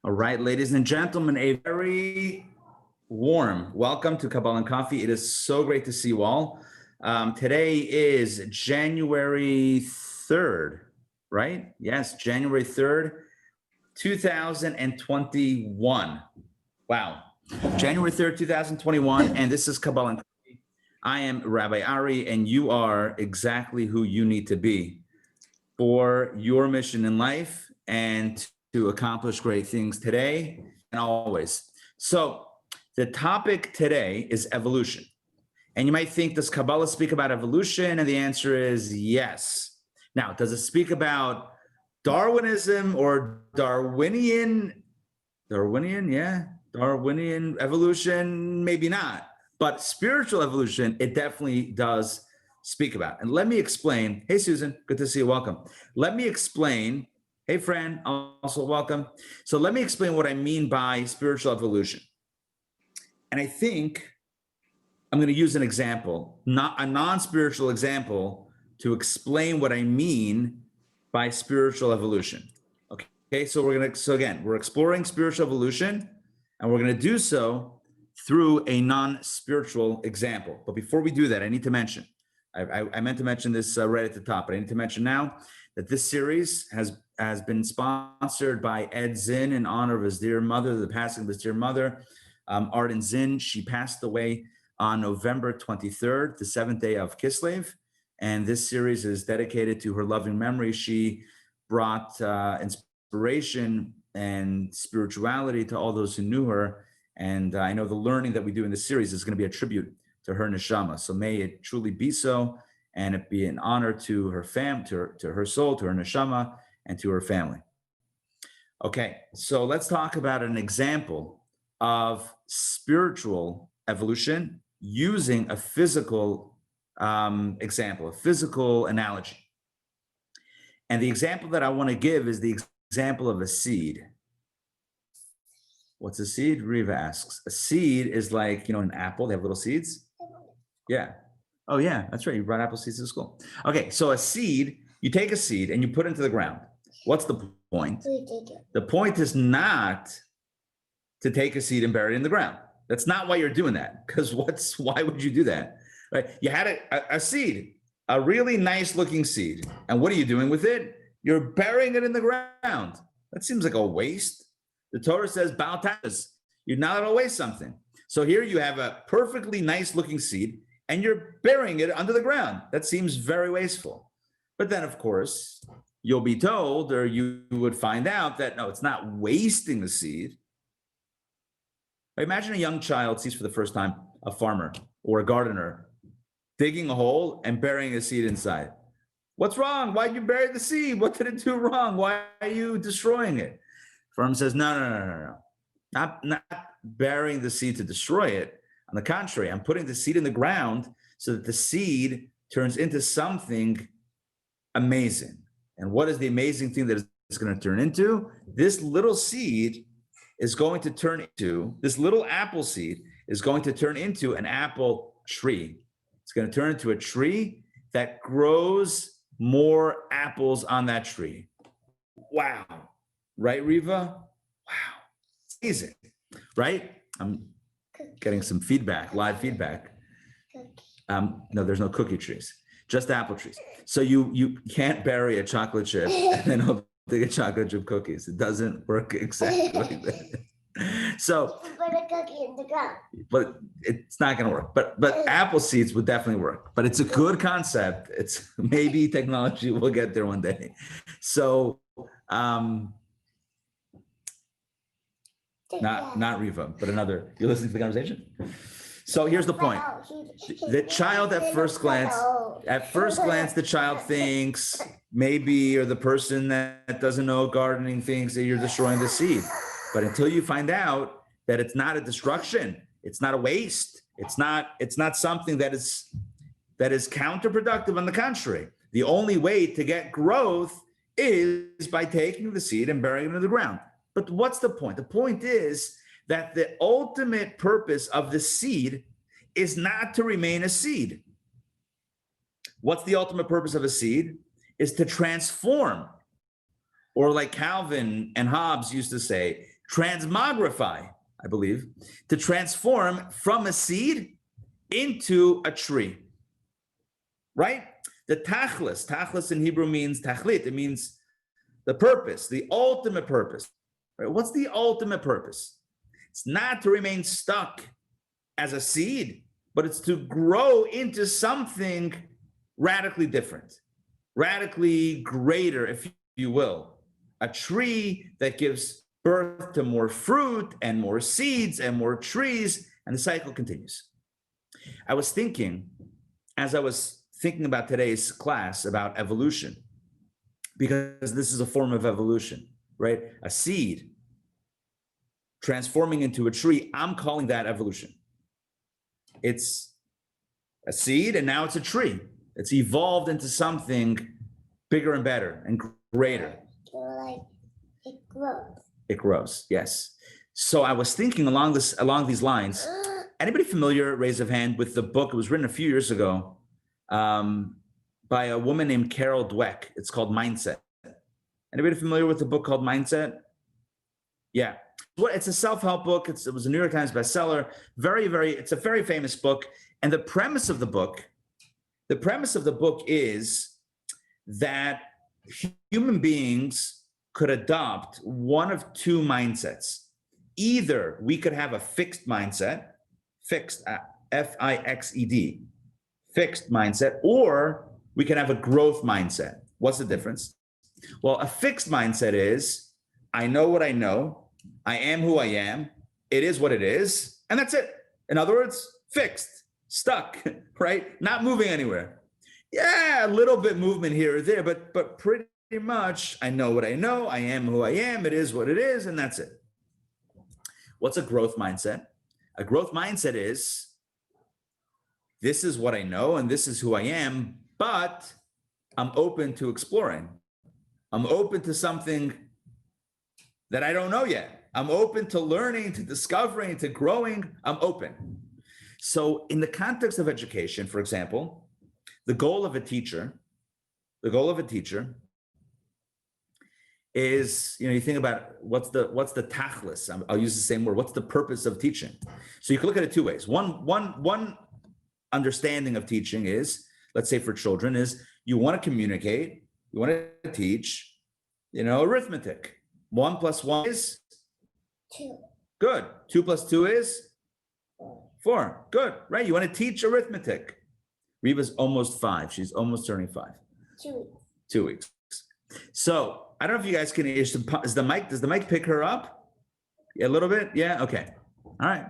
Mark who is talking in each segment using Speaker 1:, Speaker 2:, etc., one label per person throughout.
Speaker 1: All right, ladies and gentlemen, a very warm welcome to Kabbalah Coffee. It is so great to see you all. Today is January 3rd, right? Yes, January 3rd, 2021. Wow. January 3rd, 2021, and this is Kabbalah Coffee. I am Rabbi Ari, and you are exactly who you need to be for your mission in life and to accomplish great things today and always. So the topic today is evolution. And you might think, does Kabbalah speak about evolution? And the answer is yes. Now, does it speak about Darwinism or Darwinian evolution? Maybe not. But spiritual evolution, it definitely does speak about. And let me explain. Hey, Susan, good to see you. Welcome. Let me explain. Hey, Fran, also welcome. So let me explain what I mean by spiritual evolution. And I think I'm going to use an example, not a non-spiritual example, to explain what I mean by spiritual evolution. Okay, so we're exploring spiritual evolution, and we're going to do so through a non-spiritual example. But before we do that, I need to mention, I meant to mention this right at the top, but I need to mention now that this series has been sponsored by Ed Zinn in honor of his dear mother, the passing of his dear mother, Arden Zinn. She passed away on November 23rd, the 7th day of Kislev. And this series is dedicated to her loving memory. She brought inspiration and spirituality to all those who knew her. And I know the learning that we do in this series is going to be a tribute to her neshama. So may it truly be so, and it be an honor to her to her soul, to her neshama, and to her family. Okay, so let's talk about an example of spiritual evolution using a physical example, a physical analogy. And the example that I want to give is the example of a seed. What's a seed? Riva asks. A seed is like, an apple. They have little seeds. Yeah. Oh, yeah, that's right. You brought apple seeds to school. Okay, so a seed, you take a seed and you put it into the ground. What's the point? The point is not to take a seed and bury it in the ground. That's not why you're doing that. Because why would you do that? Right? You had a seed, a really nice looking seed. And what are you doing with it? You're burying it in the ground. That seems like a waste. The Torah says, Baal Taz, you're not allowed to waste something. So here you have a perfectly nice looking seed and you're burying it under the ground. That seems very wasteful. But then, of course, you'll be told, or you would find out that, no, it's not wasting the seed. Imagine a young child sees for the first time a farmer or a gardener digging a hole and burying a seed inside. What's wrong? Why'd you bury the seed? What did it do wrong? Why are you destroying it? Farmer says, no. Not burying the seed to destroy it. On the contrary, I'm putting the seed in the ground so that the seed turns into something amazing. And what is the amazing thing that it's going to turn into? This little seed is going to turn into, this little apple seed is going to turn into an apple tree. It's going to turn into a tree that grows more apples on that tree. Wow. Right, Riva? Wow. It's amazing, right? I'm getting some feedback, live feedback. No, there's no cookie trees, just apple trees. So you can't bury a chocolate chip and then hope to get chocolate chip cookies. It doesn't work exactly like that. So,
Speaker 2: put a cookie in the ground.
Speaker 1: But it's not going to work. But apple seeds would definitely work. But it's a good concept. It's maybe technology will get there one day. So, not Riva, but another. You're listening to the conversation. So here's the point. The child at first glance, the child thinks maybe, or the person that doesn't know gardening thinks that you're destroying the seed. But until you find out that it's not a destruction, it's not a waste, it's not something that is counterproductive. On the contrary, the only way to get growth is by taking the seed and burying it in the ground. But what's the point? The point is that the ultimate purpose of the seed is not to remain a seed. What's the ultimate purpose of a seed? Is to transform. Or like Calvin and Hobbes used to say, transmogrify, I believe, to transform from a seed into a tree, right? The tachlis in Hebrew means tachlit. It means the purpose, the ultimate purpose. Right? What's the ultimate purpose? It's not to remain stuck as a seed, but it's to grow into something radically different, radically greater, if you will. A tree that gives birth to more fruit and more seeds and more trees, and the cycle continues. I was thinking, as I was thinking about today's class about evolution, because this is a form of evolution, right? A seed transforming into a tree, I'm calling that evolution. It's a seed and now it's a tree. It's evolved into something bigger and better and greater.
Speaker 2: Like it grows.
Speaker 1: It grows, yes. So I was thinking along these lines. Anybody familiar, raise of hand, with the book? It was written a few years ago by a woman named Carol Dweck. It's called Mindset. Anybody familiar with the book called Mindset? Yeah. Well, it's a self-help book. It was a New York Times bestseller. It's a very famous book. And the premise of the book is that human beings could adopt one of two mindsets. Either we could have a fixed mindset, fixed, F-I-X-E-D, fixed mindset, or we can have a growth mindset. What's the difference? Well, a fixed mindset is, I know what I know, I am who I am, it is what it is, and that's it. In other words, fixed, stuck, right? Not moving anywhere. Yeah, a little bit movement here or there, but pretty much, I know what I know, I am who I am, it is what it is, and that's it. What's a growth mindset? A growth mindset is, this is what I know and this is who I am, but I'm open to exploring. I'm open to something that I don't know yet. I'm open to learning, to discovering, to growing. I'm open. So in the context of education, for example, the goal of a teacher is, you think about what's the tachlis. I'll use the same word. What's the purpose of teaching? So you can look at it two ways. One understanding of teaching is, let's say for children, is you want to communicate, you want to teach, arithmetic. 1 + 1 is
Speaker 2: 2.
Speaker 1: Good. 2 + 2 is 4. Good. Right. You want to teach arithmetic. Reba's almost 5. She's almost turning 5.
Speaker 2: 2 weeks.
Speaker 1: 2 weeks. So I don't know if you guys can hear. Does the mic pick her up? A little bit? Yeah. Okay. All right.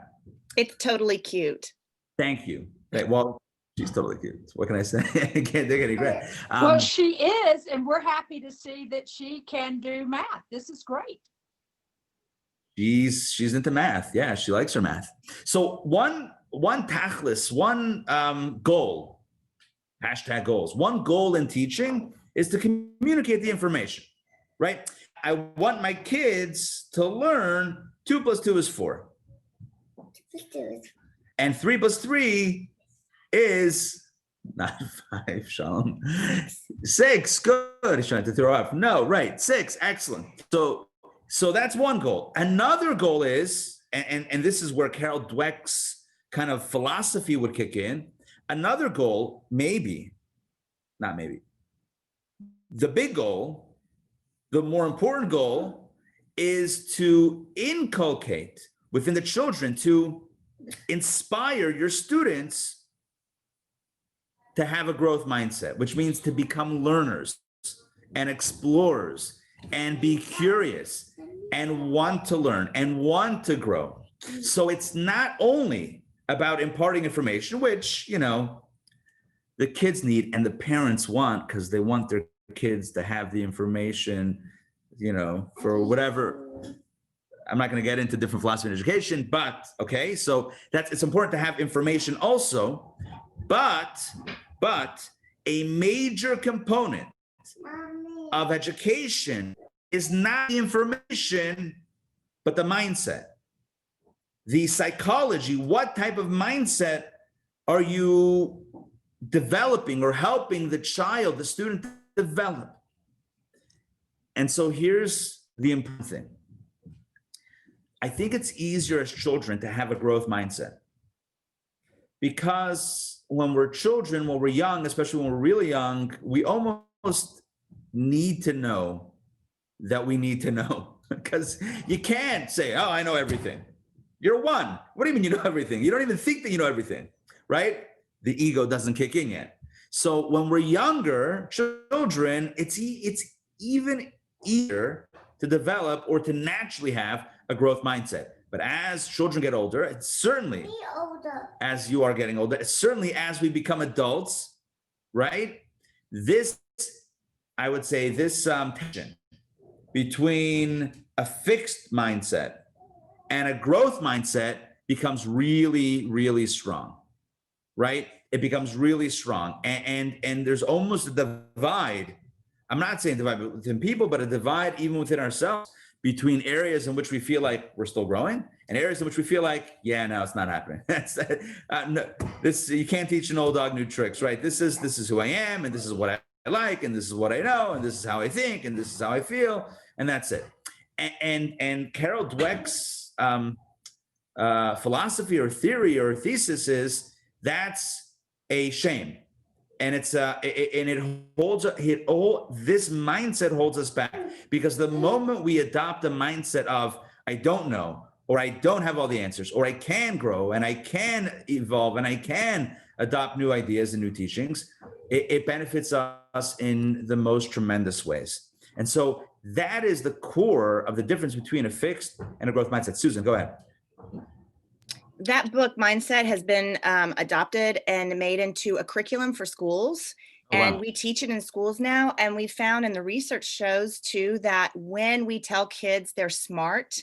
Speaker 3: It's totally cute.
Speaker 1: Thank you. Okay, well, she's totally cute. What can I say? I can't think any great.
Speaker 4: Well, she is, and we're happy to see that she can do math. This is great.
Speaker 1: She's into math. Yeah, she likes her math. So one tachlis, one goal, hashtag goals. One goal in teaching is to communicate the information, right? I want my kids to learn 2 + 2 is 4.
Speaker 2: 2 + 2 is 4.
Speaker 1: And 3 + 3 is not 5, Shalom. 6, good. He's trying to throw up. No, right, 6, excellent. So that's one goal. Another goal is, and this is where Carol Dweck's kind of philosophy would kick in. Another goal, not maybe. The big goal, the more important goal, is to inculcate within the children, to inspire your students to have a growth mindset, which means to become learners and explorers and be curious and want to learn and want to grow. So it's not only about imparting information, which, the kids need and the parents want, because they want their kids to have the information, for whatever. I'm not going to get into different philosophy in education, but okay, so it's important to have information also, but a major component of education is not the information, but the mindset, the psychology. What type of mindset are you developing or helping the child, the student, develop? And so here's the important thing. I think it's easier as children to have a growth mindset. Because when we're children, when we're young, especially when we're really young, we almost need to know that we need to know. Because you can't say, oh, I know everything. You're one. What do you mean you know everything? You don't even think that you know everything, right? The ego doesn't kick in yet. So when we're younger children, it's even easier to develop or to naturally have a growth mindset. But as children get older, it's certainly
Speaker 2: Be older.
Speaker 1: as you are getting older, it's certainly as we become adults, right? This, I would say, this tension between a fixed mindset and a growth mindset becomes really, really strong, right? It becomes really strong. And there's almost a divide. I'm not saying divide within people, but a divide even within ourselves between areas in which we feel like we're still growing and areas in which we feel like, yeah, no, it's not happening. No, this, you can't teach an old dog new tricks, right? This is who I am, and this is what I like, and this is what I know, and this is how I think, and this is how I feel, and that's it. And Carol Dweck's philosophy or theory or thesis is that's a shame. And this mindset holds us back, because the moment we adopt a mindset of I don't know, or I don't have all the answers, or I can grow and I can evolve and I can adopt new ideas and new teachings, it benefits us in the most tremendous ways. And so that is the core of the difference between a fixed and a growth mindset. Susan, go ahead.
Speaker 3: That book mindset has been adopted and made into a curriculum for schools.
Speaker 1: Oh, wow.
Speaker 3: And we teach it in schools now. And we found, and the research shows too, that when we tell kids they're smart,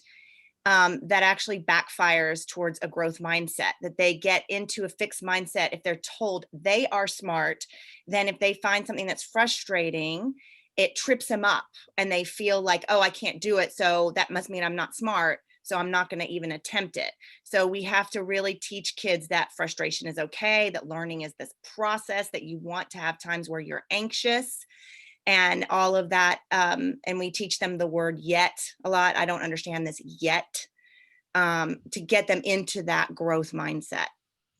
Speaker 3: that actually backfires towards a growth mindset, that they get into a fixed mindset. If they're told they are smart, then if they find something that's frustrating, it trips them up and they feel like, oh, I can't do it, so that must mean I'm not smart, so I'm not going to even attempt it. So we have to really teach kids that frustration is okay, that learning is this process, that you want to have times where you're anxious and all of that. And we teach them the word yet a lot. I don't understand this yet, to get them into that growth mindset.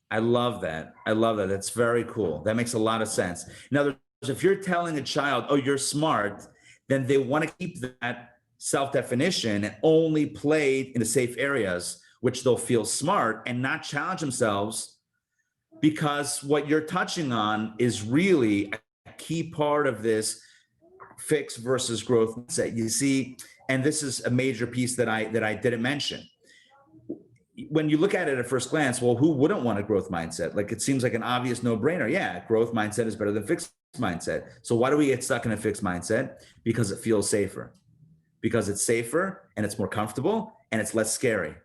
Speaker 1: I love that. I love that. That's very cool. That makes a lot of sense. In other words, if you're telling a child, oh, you're smart, then they want to keep that self-definition and only play in the safe areas, which they'll feel smart and not challenge themselves, because what you're touching on is really a key part of this fixed versus growth mindset. You see, and this is a major piece that I didn't mention. When you look at it at first glance, well, who wouldn't want a growth mindset? Like, it seems like an obvious no-brainer. Yeah, growth mindset is better than fixed mindset. So why do we get stuck in a fixed mindset? Because it feels safer. Because it's safer and it's more comfortable and it's less scary.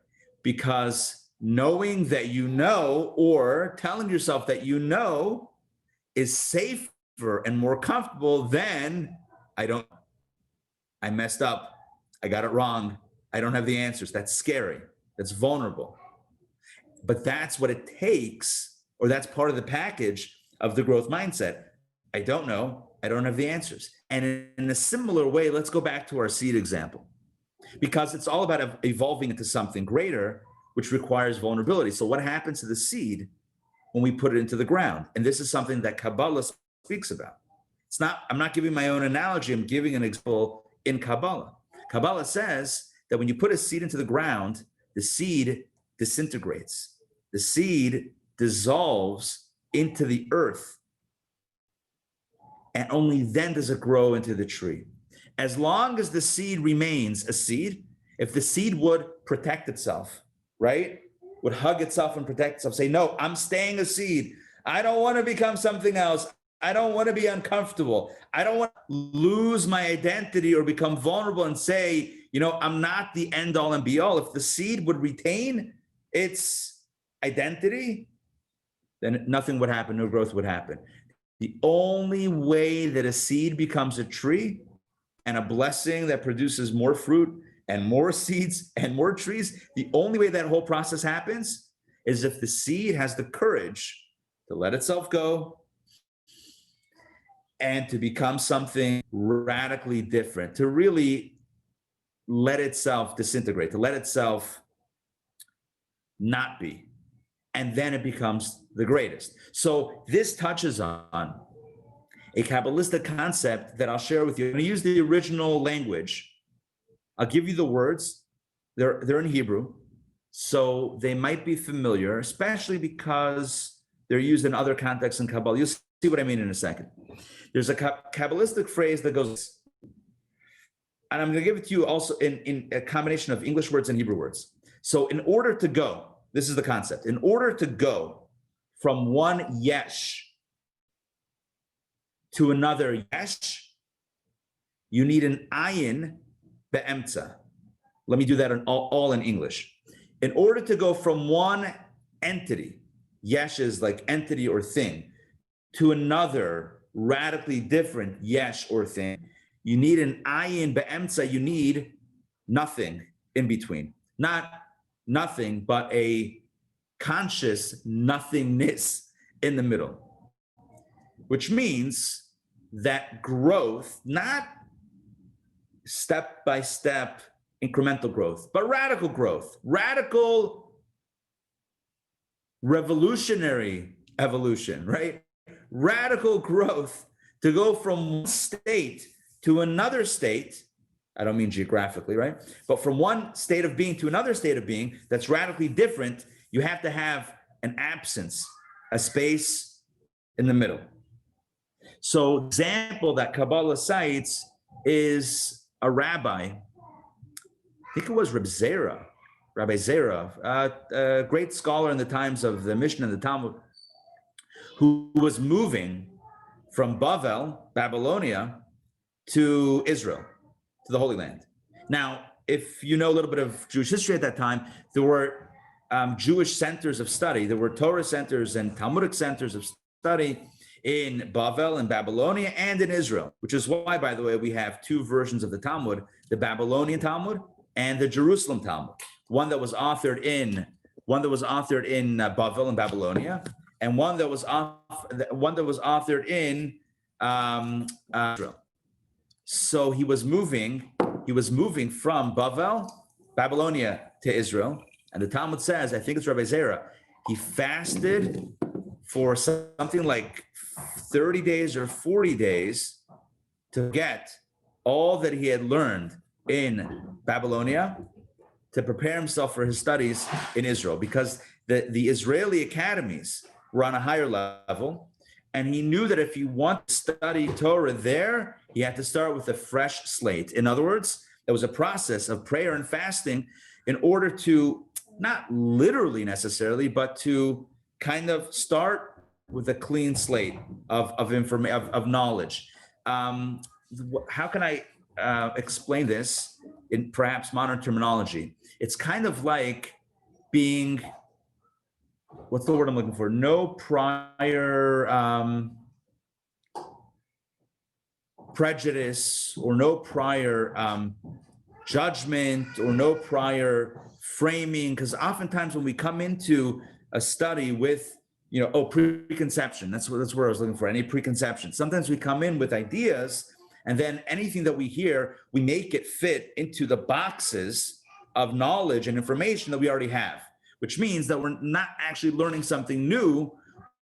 Speaker 1: Because knowing that you know, or telling yourself that you know, is safer and more comfortable than I messed up, I got it wrong, I don't have the answers. That's scary. That's vulnerable. But that's what it takes, or that's part of the package of the growth mindset. I don't know, I don't have the answers. And in a similar way, let's go back to our seed example, because it's all about evolving into something greater, which requires vulnerability. So what happens to the seed when we put it into the ground? And this is something that Kabbalah speaks about. It's not, I'm not giving my own analogy, I'm giving an example in Kabbalah. Kabbalah says that when you put a seed into the ground, the seed disintegrates. The seed dissolves into the earth. And only then does it grow into the tree. As long as the seed remains a seed, if the seed would protect itself, right? Would hug itself and protect itself, say, no, I'm staying a seed. I don't want to become something else. I don't want to be uncomfortable. I don't want to lose my identity or become vulnerable and say, you know, I'm not the end all and be all. If the seed would retain its identity, then nothing would happen, no growth would happen. The only way that a seed becomes a tree and a blessing that produces more fruit and more seeds and more trees, the only way that whole process happens is if the seed has the courage to let itself go and to become something radically different, to really let itself disintegrate, to let itself not be. And then it becomes the greatest. So this touches on a Kabbalistic concept that I'll share with you. I'm going to use the original language. I'll give you the words. They're in Hebrew, so they might be familiar, especially because they're used in other contexts in Kabbalah. You'll see what I mean in a second. There's a Kabbalistic phrase that goes, and I'm going to give it to you also in a combination of English words and Hebrew words. So in order to go, this is the concept. In order to go from one yesh to another yesh, you need an ayin be'emtza. Let me do that all in English. In order to go from one entity, yesh is like entity or thing, to another radically different yesh or thing, you need an ayin be'emtza. You need nothing in between. Not nothing, but a conscious nothingness in the middle, which means that growth, not step-by-step incremental growth, but radical growth, radical revolutionary evolution, right? Radical growth to go from one state to another state. I don't mean geographically, right? But from one state of being to another state of being that's radically different, you have to have an absence, a space in the middle. So example that Kabbalah cites is a rabbi, I think it was Rabbi Zera, a great scholar in the times of the Mishnah and the Talmud, who was moving from Babylonia, to Israel, to the Holy Land. Now, if you know a little bit of Jewish history at that time, there were Jewish centers of study. There were Torah centers and Talmudic centers of study in Bavel and Babylonia and in Israel, which is why, by the way, we have two versions of the Talmud, the Babylonian Talmud and the Jerusalem Talmud. One that was authored in Bavel and Babylonia, and one that was authored in Israel. So he was moving from Babylonia to Israel. And the Talmud says, I think it's Rabbi Zera, he fasted for something like 30 days or 40 days to get all that he had learned in Babylonia to prepare himself for his studies in Israel, because the Israeli academies were on a higher level. And he knew that if he wanted to study Torah there, he had to start with a fresh slate. In other words, there was a process of prayer and fasting in order to, not literally necessarily, but to kind of start with a clean slate of knowledge. How can I explain this in perhaps modern terminology? It's kind of like being, what's the word I'm looking for? No prior prejudice or no prior judgment or no prior framing. Because oftentimes when we come into a study with, preconception, that's where I was looking for, any preconception. Sometimes we come in with ideas, and then anything that we hear, we make it fit into the boxes of knowledge and information that we already have, which means that we're not actually learning something new.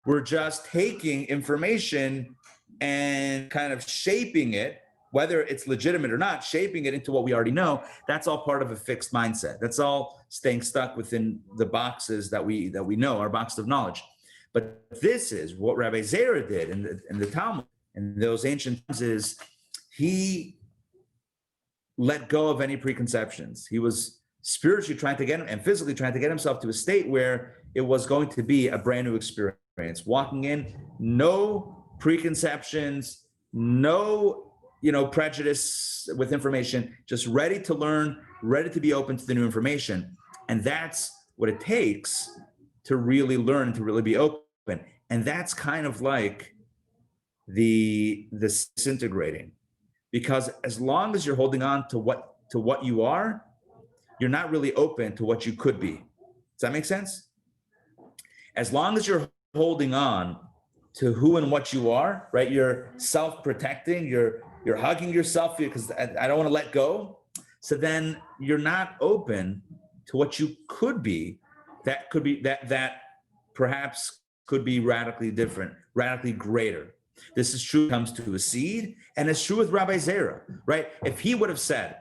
Speaker 1: We're just taking information and kind of shaping it, whether it's legitimate or not, shaping it into what we already know. That's all part of a fixed mindset. That's all staying stuck within the boxes that we know, our box of knowledge. But this is what Rabbi Zera did in the Talmud in those ancient times, is he let go of any preconceptions. He was spiritually trying to get and physically trying to get himself to a state where it was going to be a brand new experience. Walking in, no preconceptions, no prejudice with information, just ready to learn, ready to be open to the new information. And that's what it takes to really learn, to really be open. And that's kind of like the disintegrating, because as long as you're holding on to what you are, you're not really open to what you could be. Does that make sense? As long as you're holding on to who and what you are, right? You're self-protecting, you're hugging yourself because I don't want to let go. So then you're not open to what you could be that could be that perhaps could be radically different, radically greater. This is true when it comes to a seed, and it's true with Rabbi Zera, right? If he would have said,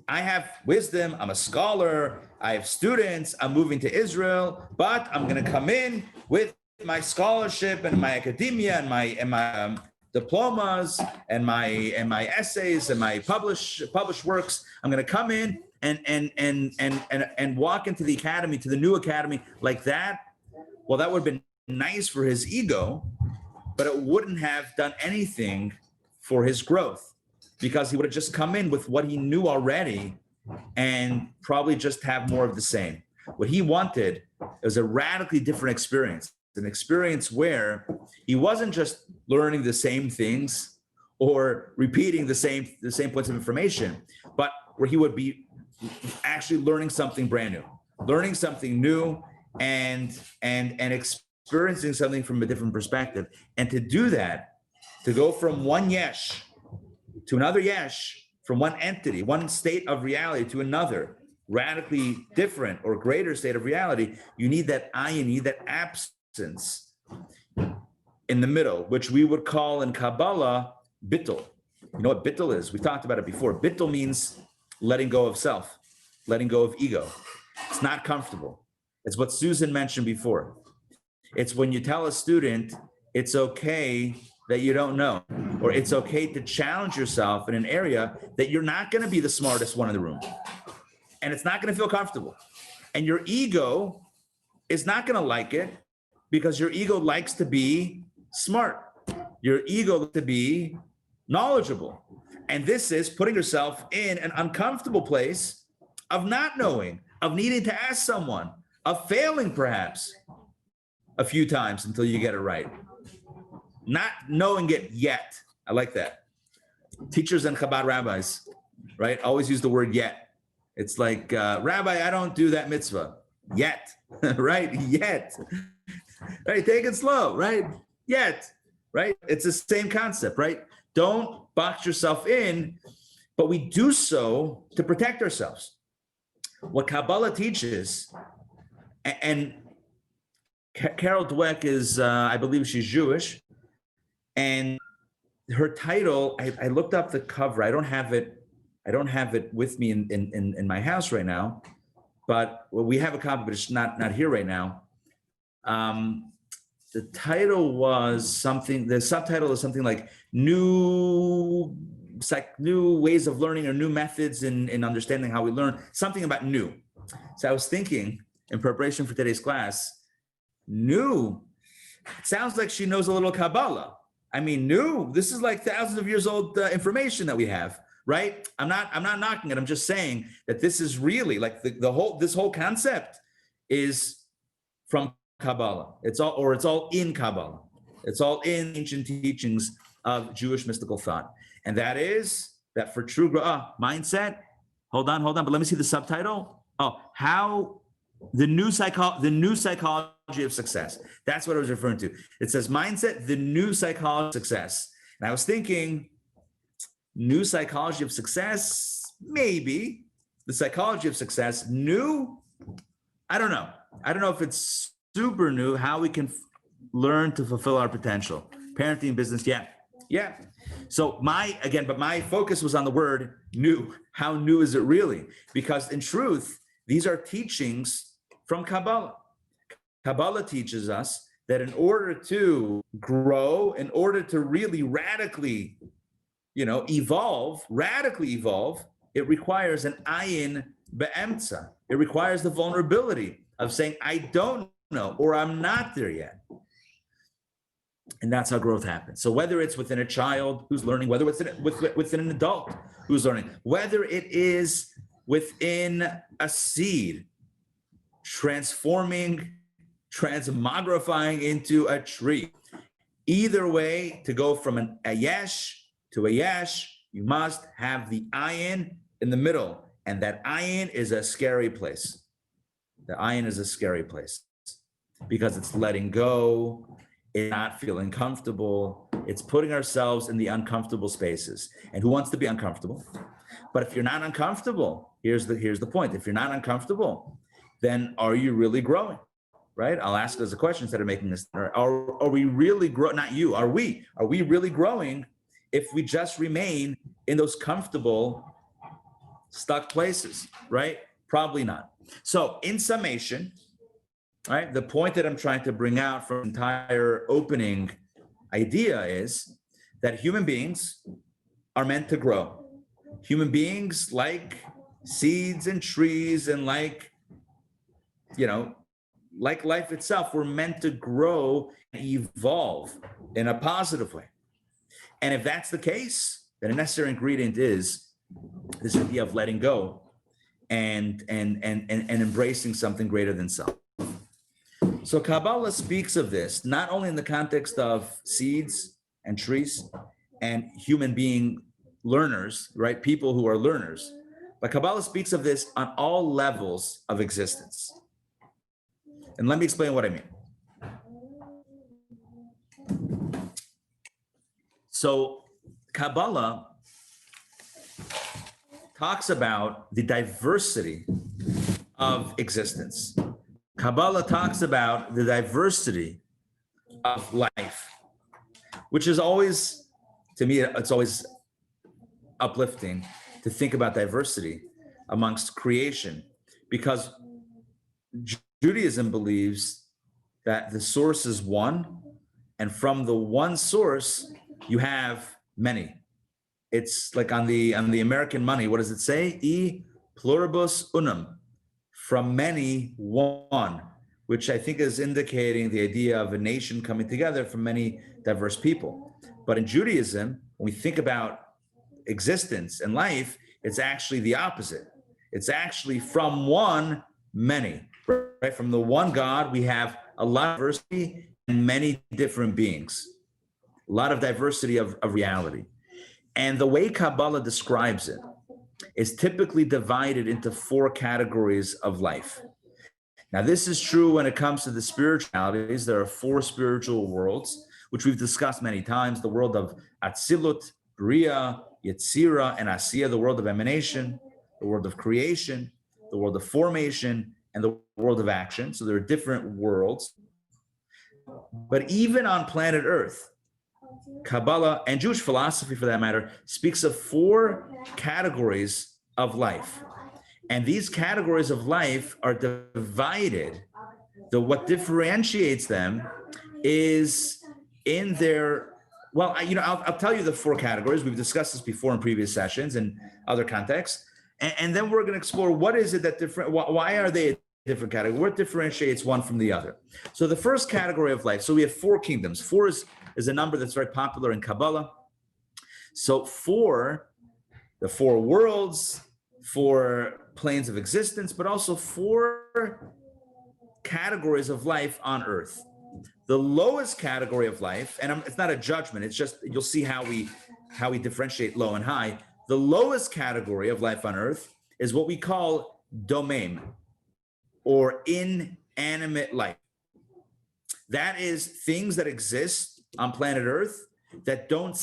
Speaker 1: I have wisdom, I'm a scholar, I have students, I'm moving to Israel, but I'm going to come in with my scholarship and my academia and my diplomas and my essays and my published works. I'm going to come in and walk into the academy, to the new academy like that. Well, that would have been nice for his ego, but it wouldn't have done anything for his growth, because he would have just come in with what he knew already and probably just have more of the same. What he wanted was a radically different experience, an experience where he wasn't just learning the same things or repeating the same points of information, but where he would be actually learning something brand new, learning something new, and experiencing something from a different perspective. And to do that, to go from one yesh to another yesh, from one entity, one state of reality to another, radically different or greater state of reality, you need that ayin, you need that absence in the middle, which we would call in Kabbalah bittul. You know what bittul is? We talked about it before. Bittul means letting go of self, letting go of ego. It's not comfortable. It's what Susan mentioned before. It's when you tell a student it's okay that you don't know, or it's okay to challenge yourself in an area that you're not going to be the smartest one in the room, and it's not going to feel comfortable, and your ego is not going to like it, because your ego likes to be smart, your ego likes to be knowledgeable, and this is putting yourself in an uncomfortable place of not knowing, of needing to ask someone, of failing perhaps a few times until you get it right. Not knowing it yet. I like that. Teachers and Chabad rabbis, right, always use the word yet. It's like, Rabbi, I don't do that mitzvah yet, right? Yet. Right? Take it slow, right? Yet, right? It's the same concept, right? Don't box yourself in, but we do so to protect ourselves. What Kabbalah teaches, and Carol Dweck is, I believe she's Jewish, and her title, I looked up the cover. I don't have it with me in my house right now, but we have a copy, but it's not here right now. The title was something, the subtitle is something like new ways of learning, or new methods in understanding how we learn, something about new. So I was thinking in preparation for today's class, new, it sounds like she knows a little Kabbalah. I mean, new, this is like thousands of years old information that we have, right? I'm not knocking it. I'm just saying that this is really like this whole concept is from Kabbalah. It's all in Kabbalah. It's all in ancient teachings of Jewish mystical thought. And that is that for true mindset, hold on, but let me see the subtitle. How the new psychology of success. That's what I was referring to. It says mindset, the new psychology of success. And I was thinking, new psychology of success, maybe the psychology of success, new. I don't know if it's super new, how we can learn to fulfill our potential. Parenting, business, yeah. So my focus was on the word new. How new is it really? Because in truth, these are teachings from Kabbalah. Kabbalah teaches us that in order to grow, in order to really radically, evolve, it requires an ayin be'emtza. It requires the vulnerability of saying, I don't know, or I'm not there yet. And that's how growth happens. So whether it's within a child who's learning, whether it's within an adult who's learning, whether it is within a seed, transmogrifying into a tree. Either way, to go from a yesh to a yesh, you must have the ayin in the middle. And that ayin is a scary place. The ayin is a scary place because it's letting go, it's not feeling comfortable, it's putting ourselves in the uncomfortable spaces. And who wants to be uncomfortable? But if you're not uncomfortable, here's the point. If you're not uncomfortable, then are you really growing? Right? I'll ask it as a question instead of making this. Are we really grow? Not you. Are we really growing if we just remain in those comfortable, stuck places? Right? Probably not. So, in summation, right, the point that I'm trying to bring out from the entire opening idea is that human beings are meant to grow. Human beings, like seeds and trees, and like life itself, we're meant to grow and evolve in a positive way. And if that's the case, then a necessary ingredient is this idea of letting go and embracing something greater than self. So Kabbalah speaks of this not only in the context of seeds and trees and human being learners, right? People who are learners, but Kabbalah speaks of this on all levels of existence. And let me explain what I mean. So Kabbalah talks about the diversity of existence. Kabbalah talks about the diversity of life, which is always, to me, it's always uplifting to think about diversity amongst creation, because Judaism believes that the source is one, and from the one source, you have many. It's like on the American money, what does it say? E pluribus unum, from many, one, which I think is indicating the idea of a nation coming together from many diverse people. But in Judaism, when we think about existence and life, it's actually the opposite. It's actually from one, many. Right? From the one God, we have a lot of diversity and many different beings, a lot of diversity of reality. And the way Kabbalah describes it is typically divided into 4 categories of life. Now, this is true when it comes to the spiritualities. There are 4 spiritual worlds, which we've discussed many times: the world of Atzilut, Bria, Yetzira, and Asiya, the world of emanation, the world of creation, the world of formation, and the world of action. So there are different worlds. But even on planet Earth, Kabbalah and Jewish philosophy, for that matter, speaks of 4 categories of life. And these categories of life are divided. What differentiates them is in their, well, I'll tell you the 4 categories. We've discussed this before in previous sessions and other contexts. And then we're going to explore what is it that different, why are they a different category? What differentiates one from the other? So the first category of life, so we have 4 kingdoms. 4 is a number that's very popular in Kabbalah. So 4, the 4 worlds, 4 planes of existence, but also 4 categories of life on earth. The lowest category of life, and it's not a judgment, it's just, you'll see how we differentiate low and high. The lowest category of life on earth is what we call domain, or inanimate life. That is things that exist on planet Earth that don't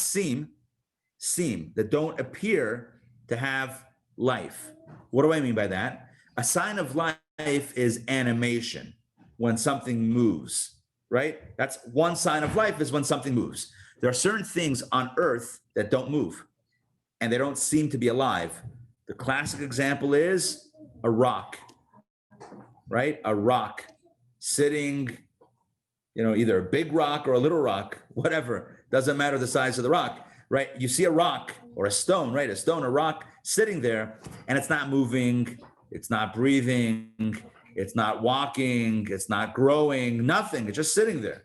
Speaker 1: that don't appear to have life. What do I mean by that? A sign of life is animation, when something moves, right? That's one sign of life, is when something moves. There are certain things on Earth that don't move, and they don't seem to be alive. The classic example is a rock, right? A rock sitting, either a big rock or a little rock, whatever, doesn't matter the size of the rock, right? You see a rock or a stone, right? A stone or rock sitting there, and it's not moving, it's not breathing, it's not walking, it's not growing, nothing, it's just sitting there.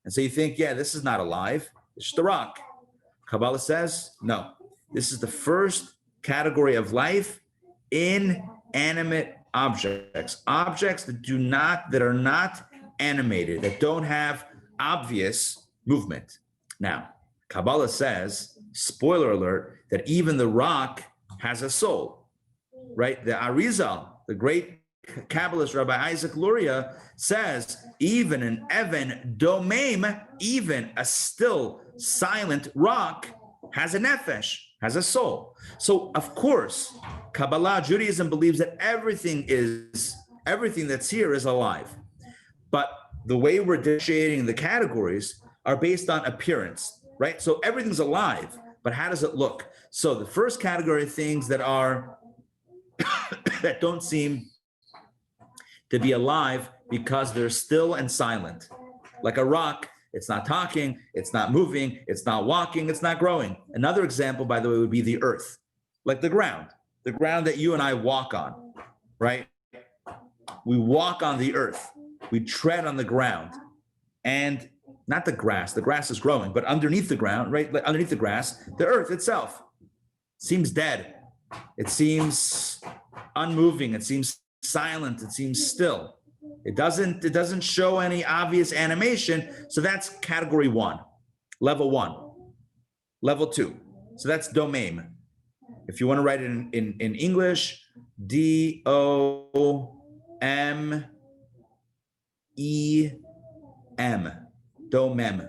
Speaker 1: And so you think, yeah, this is not alive, it's just a rock. Kabbalah says, no, this is the first category of life, inanimate objects that are not animated, that don't have obvious movement. Now, Kabbalah says, spoiler alert, that even the rock has a soul, right? The Arizal, the great Kabbalist Rabbi Isaac Luria, says, even an even domain, even a still silent rock, has a nefesh, has a soul. So of course, Kabbalah, Judaism believes that everything is Everything that's here is alive. But the way we're differentiating the categories are based on appearance, right? So everything's alive, but how does it look? So the first category of things that are that don't seem to be alive because they're still and silent. Like a rock, it's not talking, it's not moving, it's not walking, it's not growing. Another example, by the way, would be the earth, like the ground that you and I walk on, right? We walk on the earth, we tread on the ground, and not the grass is growing, but underneath the ground, right? Like underneath the grass, the earth itself seems dead. It seems unmoving, it seems silent, it seems still. It doesn't show any obvious animation. So that's category 1, level 1, level 2. So that's domain. If you want to write it in English, DOMEM, domem.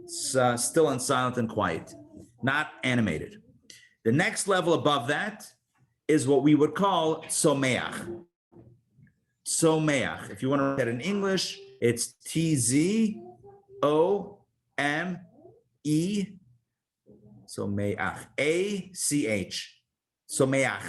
Speaker 1: It's still and silent and quiet, not animated. The next level above that is what we would call someach. Someach. If you want to write that in English, it's TZOME. Someach. ACH. Someach.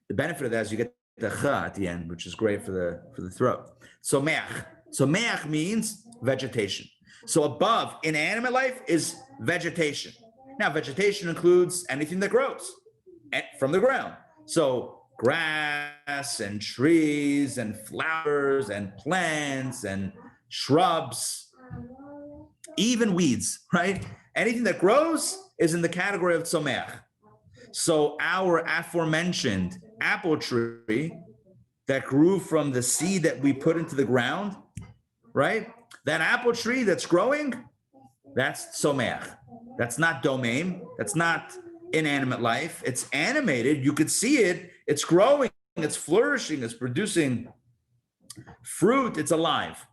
Speaker 1: The benefit of that is you get the ch at the end, which is great for the throat. Someach. Someach means vegetation. So above inanimate life is vegetation. Now, vegetation includes anything that grows from the ground. So grass and trees and flowers and plants and shrubs, even weeds, right? Anything that grows is in the category of tzomech. So our aforementioned apple tree that grew from the seed that we put into the ground, right? That apple tree that's growing, that's tzomech. That's not domain. That's not inanimate life. It's animated. You could see it. It's growing. It's flourishing. It's producing fruit. It's alive.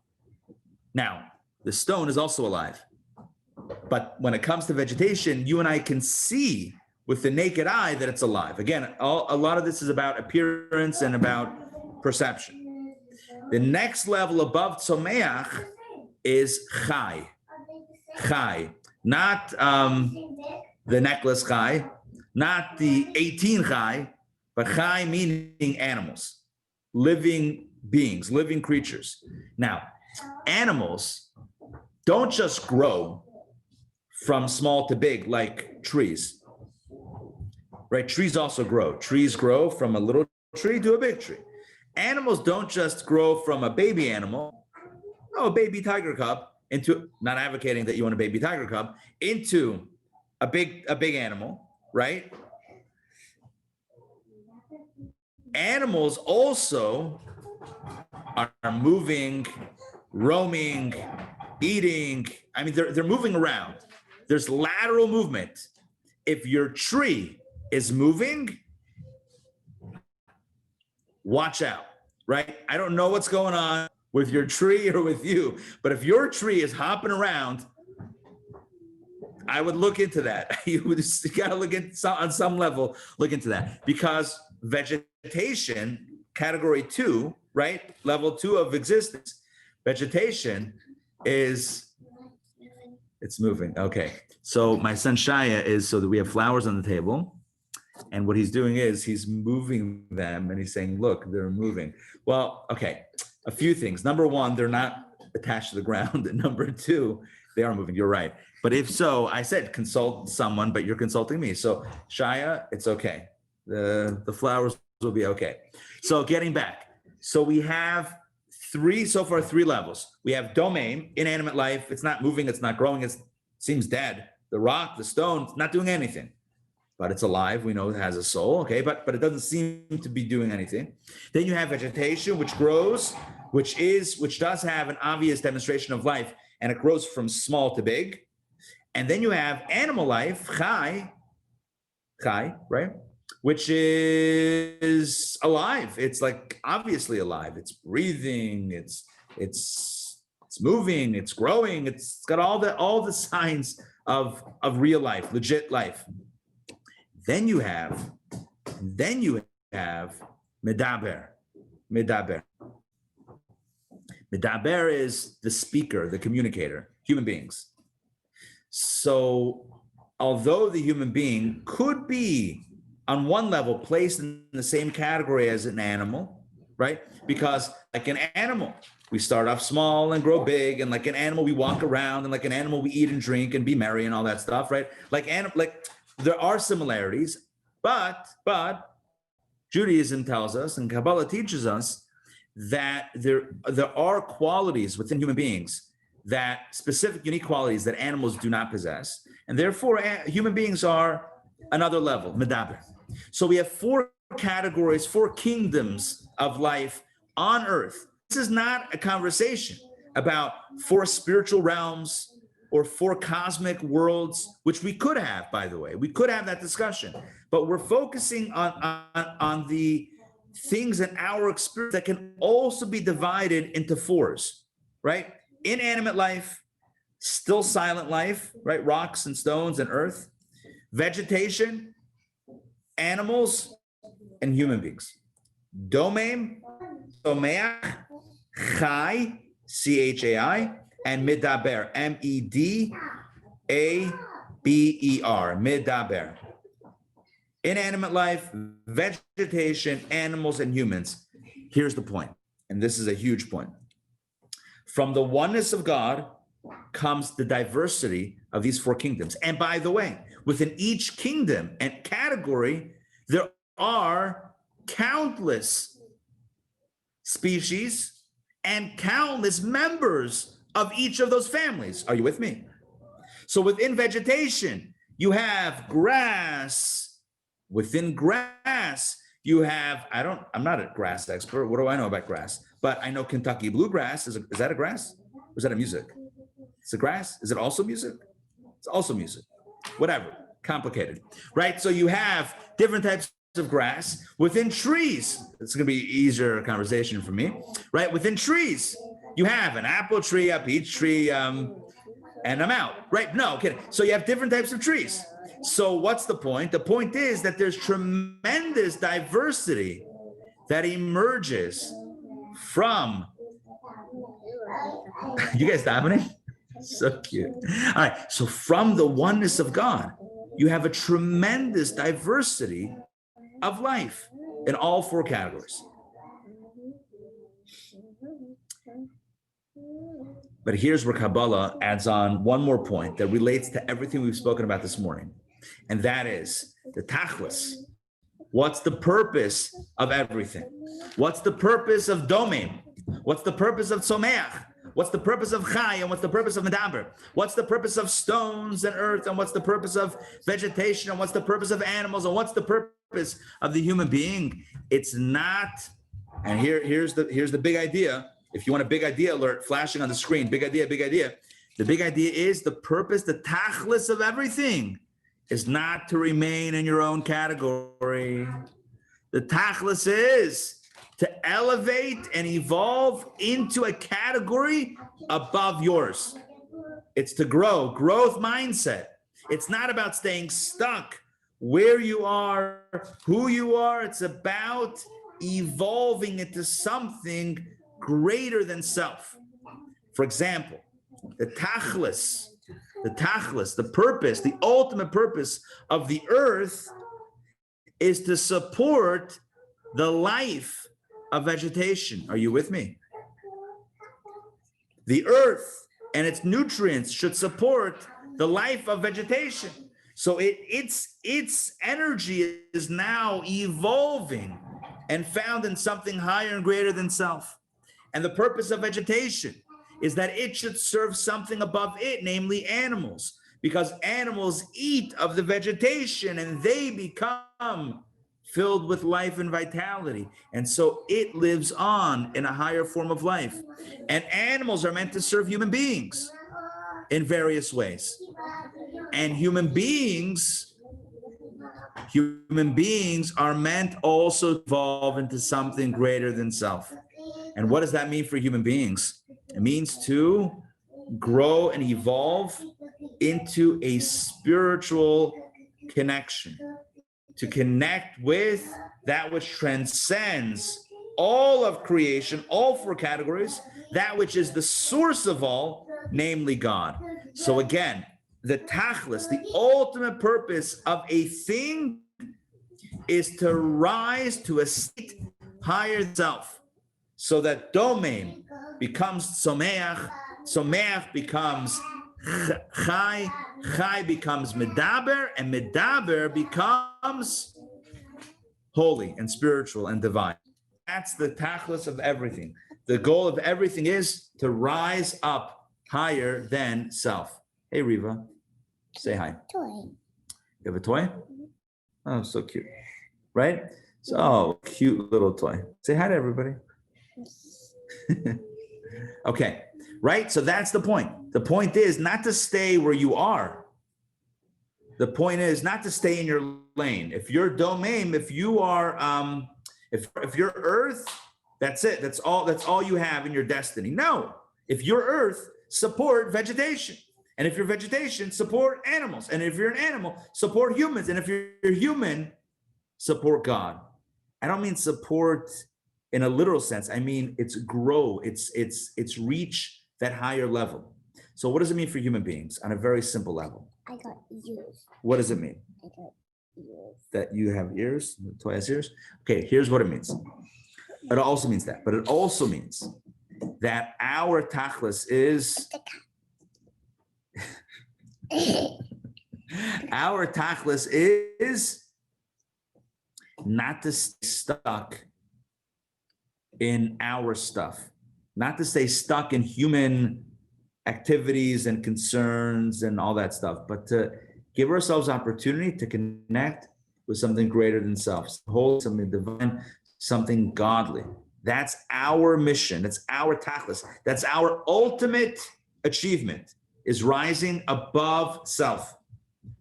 Speaker 1: Now, the stone is also alive. But when it comes to vegetation, you and I can see with the naked eye that it's alive. Again, a lot of this is about appearance and about perception. The next level above tzomeach is chai. Chai. Not the necklace chai, not the 18 chai, but chai meaning animals, living beings, living creatures. Now, animals don't just grow from small to big like trees, right? Trees also grow. Trees grow from a little tree to a big tree. Animals don't just grow from a baby animal, a baby tiger cub, into, not advocating that you want a baby tiger cub, into a big animal, right? Animals also are moving, roaming, eating. I mean, they're moving around. There's lateral movement. If your tree is moving, watch out, right? I don't know what's going on with your tree or with you, but if your tree is hopping around, I would look into that. You got to look at on some level, look into that, because vegetation, category 2, right? Level 2 of existence, vegetation is, it's moving. Okay. So my son Shaya is, so that we have flowers on the table, and what he's doing is he's moving them and he's saying, look, they're moving. Well, okay. A few things. Number 1, they're not attached to the ground. And number 2, they are moving. You're right. But if so, I said consult someone, but you're consulting me. So Shaya, it's okay. The flowers will be okay. So getting back. So we have so far 3 levels. We have domain, inanimate life. It's not moving. It's not growing. It seems dead. The rock, the stone, it's not doing anything. But it's alive. We know it has a soul, okay? But it doesn't seem to be doing anything. Then you have vegetation, which grows, which does have an obvious demonstration of life, and it grows from small to big. And then you have animal life, chai, right? Which is alive. It's like obviously alive. It's breathing. It's moving. It's growing. It's got all the signs of real life, legit life. Then you have medaber. Medaber. Medaber is the speaker, the communicator, human beings. So although the human being could be on one level placed in the same category as an animal, right? Because like an animal, we start off small and grow big, and like an animal, we walk around, and like an animal, we eat and drink and be merry and all that stuff, right? Like there are similarities, but Judaism tells us and Kabbalah teaches us that there are qualities within human beings, that specific unique qualities that animals do not possess, and therefore human beings are another level, medaber. So we have four categories, four kingdoms of life on earth. This is not a conversation about four spiritual realms or four cosmic worlds, which we could have, by the way. We could have that discussion, but we're focusing on the things in our experience that can also be divided into fours, right? Inanimate life, still silent life, right? Rocks and stones and earth, vegetation, animals, and human beings. Domain, someach, chai, chai, and medaber, medaber, medaber. Inanimate life, vegetation, animals, and humans. Here's the point, and this is a huge point. From the oneness of God comes the diversity of these four kingdoms. And by the way, within each kingdom and category, there are countless species and countless members of each of those families. Are you with me? So within vegetation, you have grass. Within grass, you have, I'm not a grass expert. What do I know about grass? But I know Kentucky bluegrass. Is that a grass? Or is that a music? It's a grass. Is it also music? It's also music. Whatever. Complicated, right? So you have different types of grass. Within trees, it's going to be easier conversation for me, right? Within trees, you have an apple tree, a peach tree, and I'm out, right? No, kidding. So you have different types of trees. So what's the point? The point is that there's tremendous diversity that emerges from, you guys davening? So cute. All right, so from the oneness of God, you have a tremendous diversity of life in all four categories. But here's where Kabbalah adds on one more point that relates to everything we've spoken about this morning. And that is the tachlis. What's the purpose of everything? What's the purpose of domain? What's the purpose of someach? What's the purpose of chai? And what's the purpose of medaber? What's the purpose of stones and earth? And what's the purpose of vegetation? And what's the purpose of animals? And what's the purpose of the human being? It's not, and here's the big idea. If you want a big idea alert flashing on the screen, big idea, big idea. The big idea is the purpose, the tachlis of everything is not to remain in your own category. The tachlis is to elevate and evolve into a category above yours. It's to grow, growth mindset. It's not about staying stuck where you are, who you are. It's about evolving into something greater than self. For example, the tachlis, the purpose, the ultimate purpose of the earth is to support the life of vegetation. Are you with me? The earth and its nutrients should support the life of vegetation. So its energy is now evolving and found in something higher and greater than self. And the purpose of vegetation is that it should serve something above it, namely animals, because animals eat of the vegetation and they become filled with life and vitality. And so it lives on in a higher form of life. And animals are meant to serve human beings in various ways. And human beings are meant also to evolve into something greater than self. And what does that mean for human beings? It means to grow and evolve into a spiritual connection, to connect with that which transcends all of creation, all four categories, that which is the source of all, namely God. So again, the tachlis, the ultimate purpose of a thing is to rise to a state higher than self, so that domain becomes someach, someach becomes chai, chai becomes medaber, and medaber becomes holy and spiritual and divine. That's the tachlis of everything. The goal of everything is to rise up higher than self. Hey, Riva, say hi.
Speaker 2: Toy.
Speaker 1: You have a toy? Oh, so cute. Right? So, oh, cute little toy. Say hi to everybody. Okay, right? So that's the point. The point is not to stay where you are. The point is not to stay in your lane. If you're domain, if you are, if you're earth, that's it. That's all you have in your destiny. No, if you're earth, support vegetation. And if you're vegetation, support animals. And if you're an animal, support humans. And if you're human, support God. I don't mean support in a literal sense. I mean, it's grow, it's reach that higher level. So what does it mean for human beings on a very simple level?
Speaker 2: I got ears.
Speaker 1: What does it mean?
Speaker 2: I got ears.
Speaker 1: That you have ears, the toy has ears? Okay, here's what it means. It also means that, but it also means that our tachlis is, our tachlis is not to stay stuck in our stuff, not to stay stuck in human activities and concerns and all that stuff, but to give ourselves opportunity to connect with something greater than self, hold something divine, something godly. That's our mission. That's our tachlis. That's our ultimate achievement, is rising above self,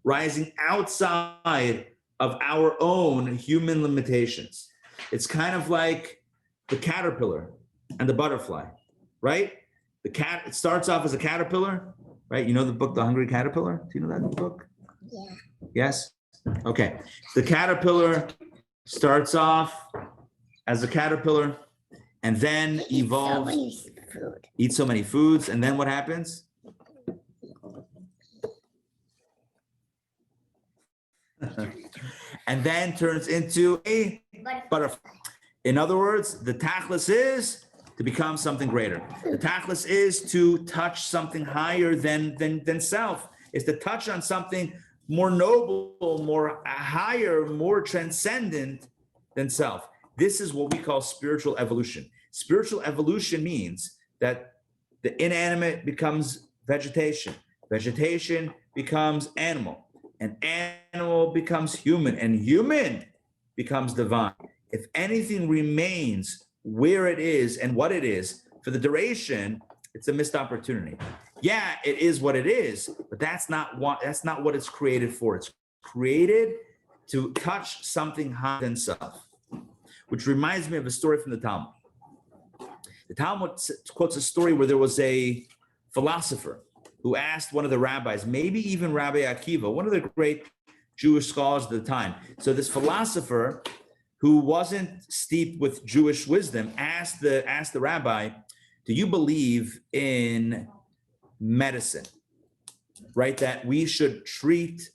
Speaker 1: rising outside of our own human limitations. It's kind of like the caterpillar and the butterfly, right? The cat, it starts off as a caterpillar, right? You know the book, The Hungry Caterpillar? Do you know that book?
Speaker 2: Yeah.
Speaker 1: Yes? Okay. The caterpillar starts off as a caterpillar and then evolves, eats so many foods, and then what happens? And then turns into a butterfly. In other words, the tachlis is to become something greater. The tachlis is to touch something higher than self, is to touch on something more noble, more higher, more transcendent than self. This is what we call spiritual evolution. Spiritual evolution means that the inanimate becomes vegetation. Vegetation becomes animal. And animal becomes human. And human becomes divine. If anything remains where it is and what it is for the duration, it's a missed opportunity. Yeah, it is what it is, but that's not what it's created for. It's created to touch something higher than self, which reminds me of a story from the Talmud. The Talmud quotes a story where there was a philosopher who asked one of the rabbis, maybe even Rabbi Akiva, one of the great Jewish scholars of the time. So this philosopher, who wasn't steeped with Jewish wisdom, asked the rabbi, do you believe in medicine, right? That we should treat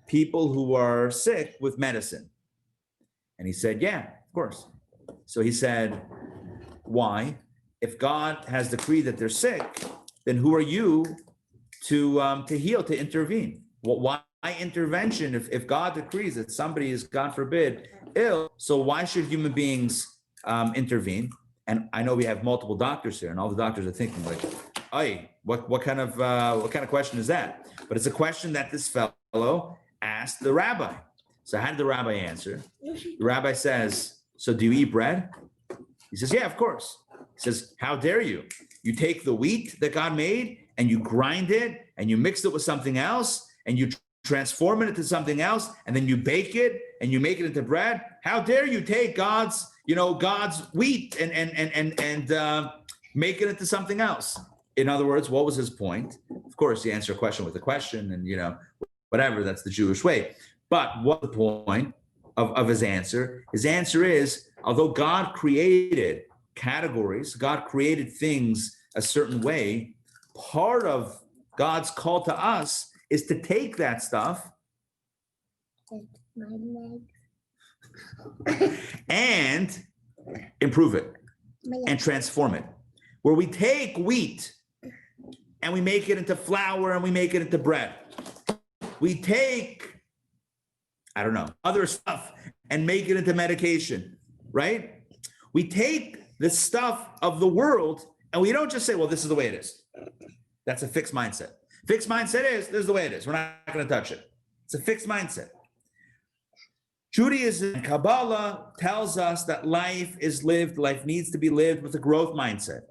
Speaker 1: people who are sick with medicine? And he said, yeah, of course. So he said, why? If God has decreed that they're sick, then who are you to heal, to intervene? Well, why intervention if God decrees that somebody is, God forbid, ill? So why should human beings intervene? And I know we have multiple doctors here, and all the doctors are thinking like, "Ay, what kind of question is that?" But it's a question that this fellow asked the rabbi. So how did the rabbi answer? The rabbi says, "So do you eat bread?" He says, "Yeah, of course." He says, "How dare you? You take the wheat that God made and you grind it and you mix it with something else and you transform it into something else and then you bake it and you make it into bread. How dare you take God's wheat and make it into something else?" In other words, what was his point? Of course, he answered a question with a question and, whatever, that's the Jewish way. But what's the point of his answer? His answer is, Although God created categories, God created things a certain way, part of God's call to us is to take that stuff
Speaker 2: My leg.
Speaker 1: and improve it
Speaker 2: My
Speaker 1: and transform it. Where we take wheat and we make it into flour and we make it into bread. We take, I don't know, other stuff and make it into medication, right? We take the stuff of the world and we don't just say, well, this is the way it is. That's a fixed mindset. Fixed mindset is, this is the way it is. We're not going to touch it. It's a fixed mindset. Judaism and Kabbalah tells us that life is lived, life needs to be lived with a growth mindset.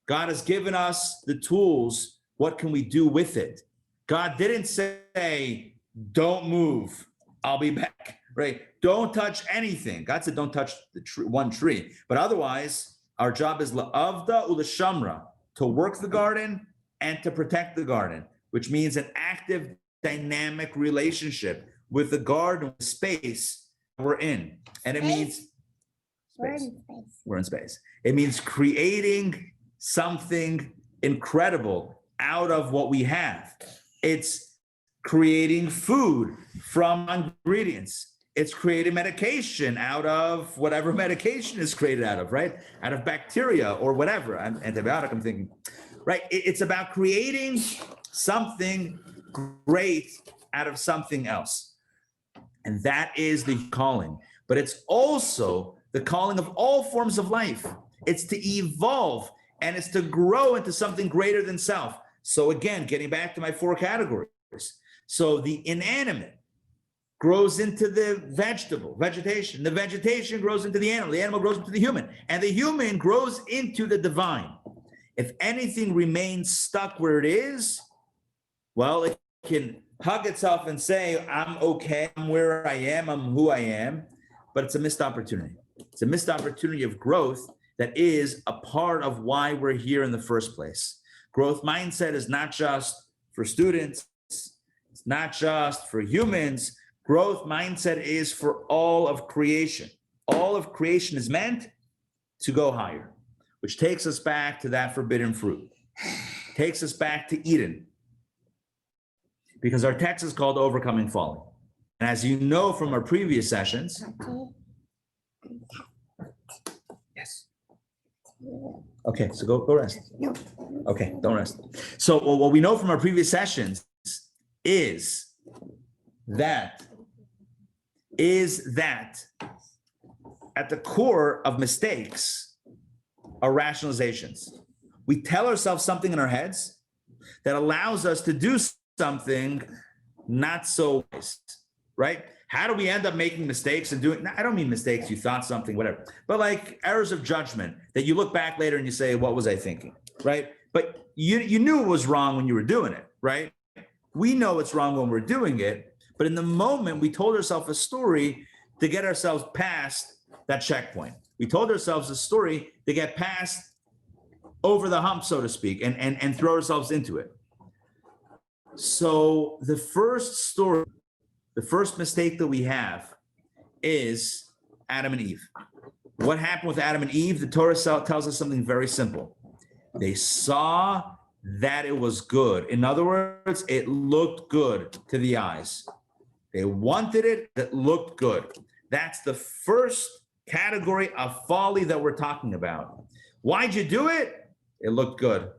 Speaker 1: God has given us the tools. What can we do with it? God didn't say, don't move, I'll be back, right? Don't touch anything. God said, don't touch the one tree. But otherwise, our job is la'avda u'lashamra, to work the garden and to protect the garden, which means an active, dynamic relationship with the garden space we're in. And it means
Speaker 2: We're
Speaker 1: space.
Speaker 2: in space.
Speaker 1: We're in space. It means creating something incredible out of what we have. It's creating food from ingredients. It's creating medication out of whatever medication is created out of, right? Out of bacteria or whatever. Antibiotic, I'm thinking, right? It's about creating something great out of something else. And that is the calling. But it's also the calling of all forms of life. It's to evolve and it's to grow into something greater than self. So again, getting back to my 4 categories. So the inanimate grows into the vegetation. The vegetation grows into the animal grows into the human, and the human grows into the divine. If anything remains stuck where it is, well, it can hug itself and say, I'm okay, I'm where I am, I'm who I am, but it's a missed opportunity. It's a missed opportunity of growth that is a part of why we're here in the first place. Growth mindset is not just for students, it's not just for humans. Growth mindset is for all of creation. All of creation is meant to go higher, which takes us back to that forbidden fruit, takes us back to Eden, because our text is called Overcoming Folly. And as you know from our previous sessions, yes. Okay, so go rest.
Speaker 2: No.
Speaker 1: Okay, don't rest. So what we know from our previous sessions is that at the core of mistakes are rationalizations. We tell ourselves something in our heads that allows us to do something not so wise, right? How do we end up making mistakes and doing, I don't mean mistakes, you thought something, whatever, but like errors of judgment that you look back later and you say, what was I thinking, right? But you knew it was wrong when you were doing it, right? We know it's wrong when we're doing it, but in the moment we told ourselves a story to get ourselves past that checkpoint. We told ourselves a story to get past over the hump, so to speak, and throw ourselves into it. So the first story, the first mistake that we have is Adam and Eve. What happened with Adam and Eve? The Torah tells us something very simple. They saw that it was good. In other words, it looked good to the eyes. They wanted it, it looked good. That's the first category of folly that we're talking about. Why'd you do it? It looked good.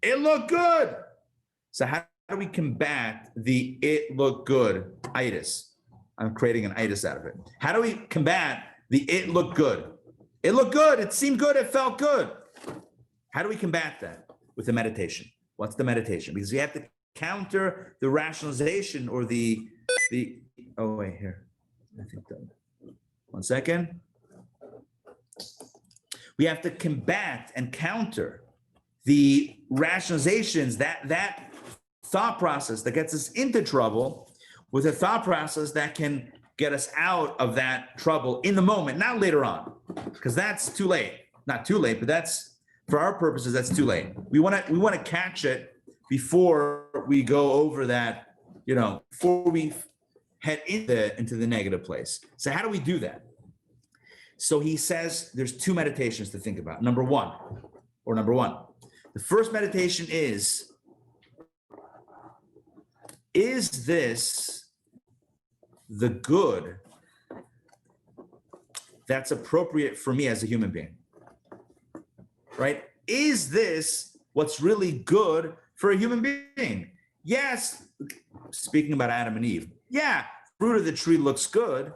Speaker 1: It looked good. So how do we combat the it looked good itis? I'm creating an itis out of it. How do we combat the it looked good? It looked good. It seemed good. It felt good. How do we combat that? With the meditation. What's the meditation? Because we have to counter the rationalization or the oh wait, here. I think that, 1 second. We have to combat and counter the rationalizations, that thought process that gets us into trouble with a thought process that can get us out of that trouble in the moment, not later on, because that's too late. Not too late, but that's, for our purposes, that's too late. We want to catch it before we go over that, before we head into the negative place. So how do we do that? So he says there's two meditations to think about. Number one. The first meditation is this the good that's appropriate for me as a human being? Right? Is this what's really good for a human being? Yes, speaking about Adam and Eve, yeah, fruit of the tree looks good,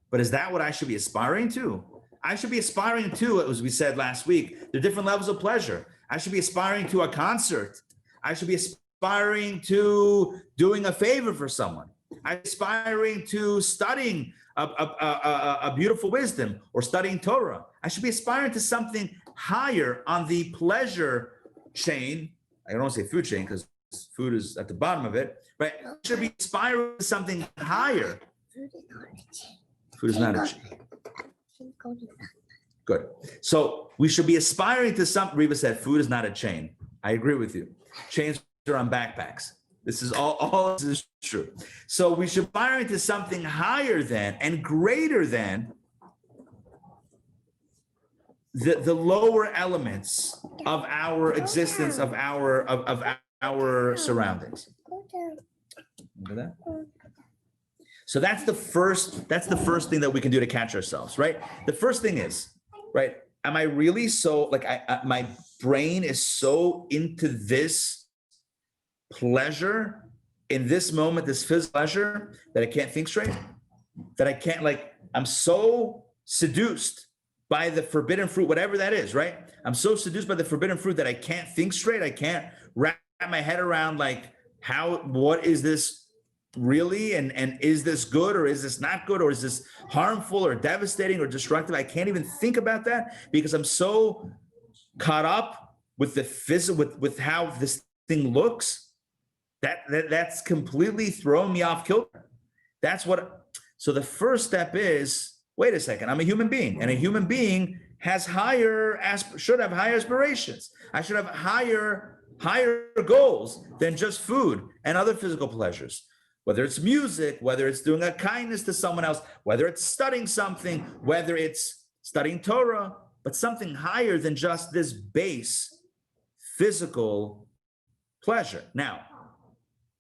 Speaker 1: but is that what I should be aspiring to? I should be aspiring to, as we said last week, the different levels of pleasure. I should be aspiring to a concert. I should be aspiring to doing a favor for someone. I'm aspiring to studying a beautiful wisdom or studying Torah. I should be aspiring to something higher on the pleasure chain. I don't want to say food chain because food is at the bottom of it, right? I should be aspiring to something higher.
Speaker 2: Food is not a chain.
Speaker 1: Food is not a chain. Good. So we should be aspiring to some. Reva said, food is not a chain. I agree with you. Chains are on backpacks. This is all this is true. So we should aspire to something higher than and greater than the lower elements of our existence, of our surroundings. Remember that? So that's the first thing that we can do to catch ourselves, right? The first thing is, right, am I really so, like, my brain is so into this pleasure in this moment, this physical pleasure, that I can't think straight? That I can't, like, I'm so seduced by the forbidden fruit, whatever that is, right? I'm so seduced by the forbidden fruit that I can't think straight. I can't wrap my head around, like, what is this really, and is this good, or is this not good, or is this harmful or devastating or destructive? I can't even think about that because I'm so caught up with the physical, with how this thing looks, that's completely thrown me off kilter. That's what. So the first step is, wait a second, I'm a human being, and a human being has should have higher aspirations. I should have higher goals than just food and other physical pleasures. Whether it's music, whether it's doing a kindness to someone else, whether it's studying something, whether it's studying Torah, but something higher than just this base physical pleasure. Now,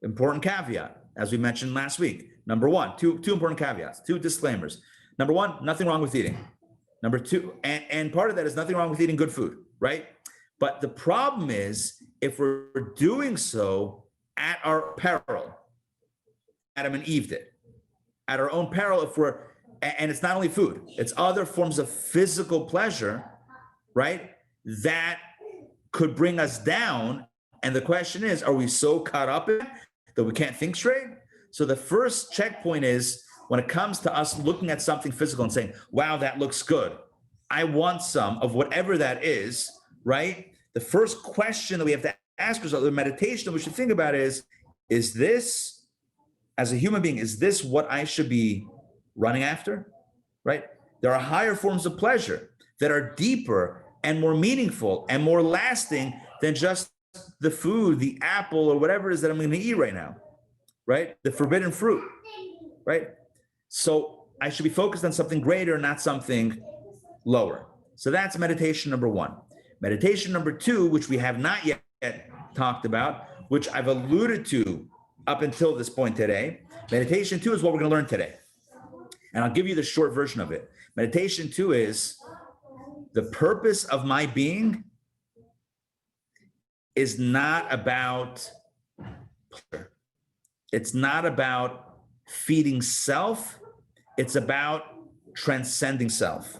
Speaker 1: important caveat, as we mentioned last week. Number one, two important caveats, two disclaimers. Number one, nothing wrong with eating. Number two, and part of that is nothing wrong with eating good food, right? But the problem is if we're doing so at our peril. Adam and Eve did, at our own peril. And it's not only food, it's other forms of physical pleasure, right? That could bring us down. And the question is, are we so caught up in it that we can't think straight? So the first checkpoint is when it comes to us looking at something physical and saying, wow, that looks good, I want some of whatever that is, right? The first question that we have to ask ourselves, the meditation that we should think about is this, as a human being, is this what I should be running after, right? There are higher forms of pleasure that are deeper and more meaningful and more lasting than just the food, the apple, or whatever it is that I'm going to eat right now, right? The forbidden fruit, right? So I should be focused on something greater, not something lower. So that's meditation number one. Meditation number two, which we have not yet talked about, which I've alluded to up until this point today. Meditation two is what we're going to learn today. And I'll give you the short version of it. Meditation two is the purpose of my being is not about pleasure. It's not about feeding self. It's about transcending self.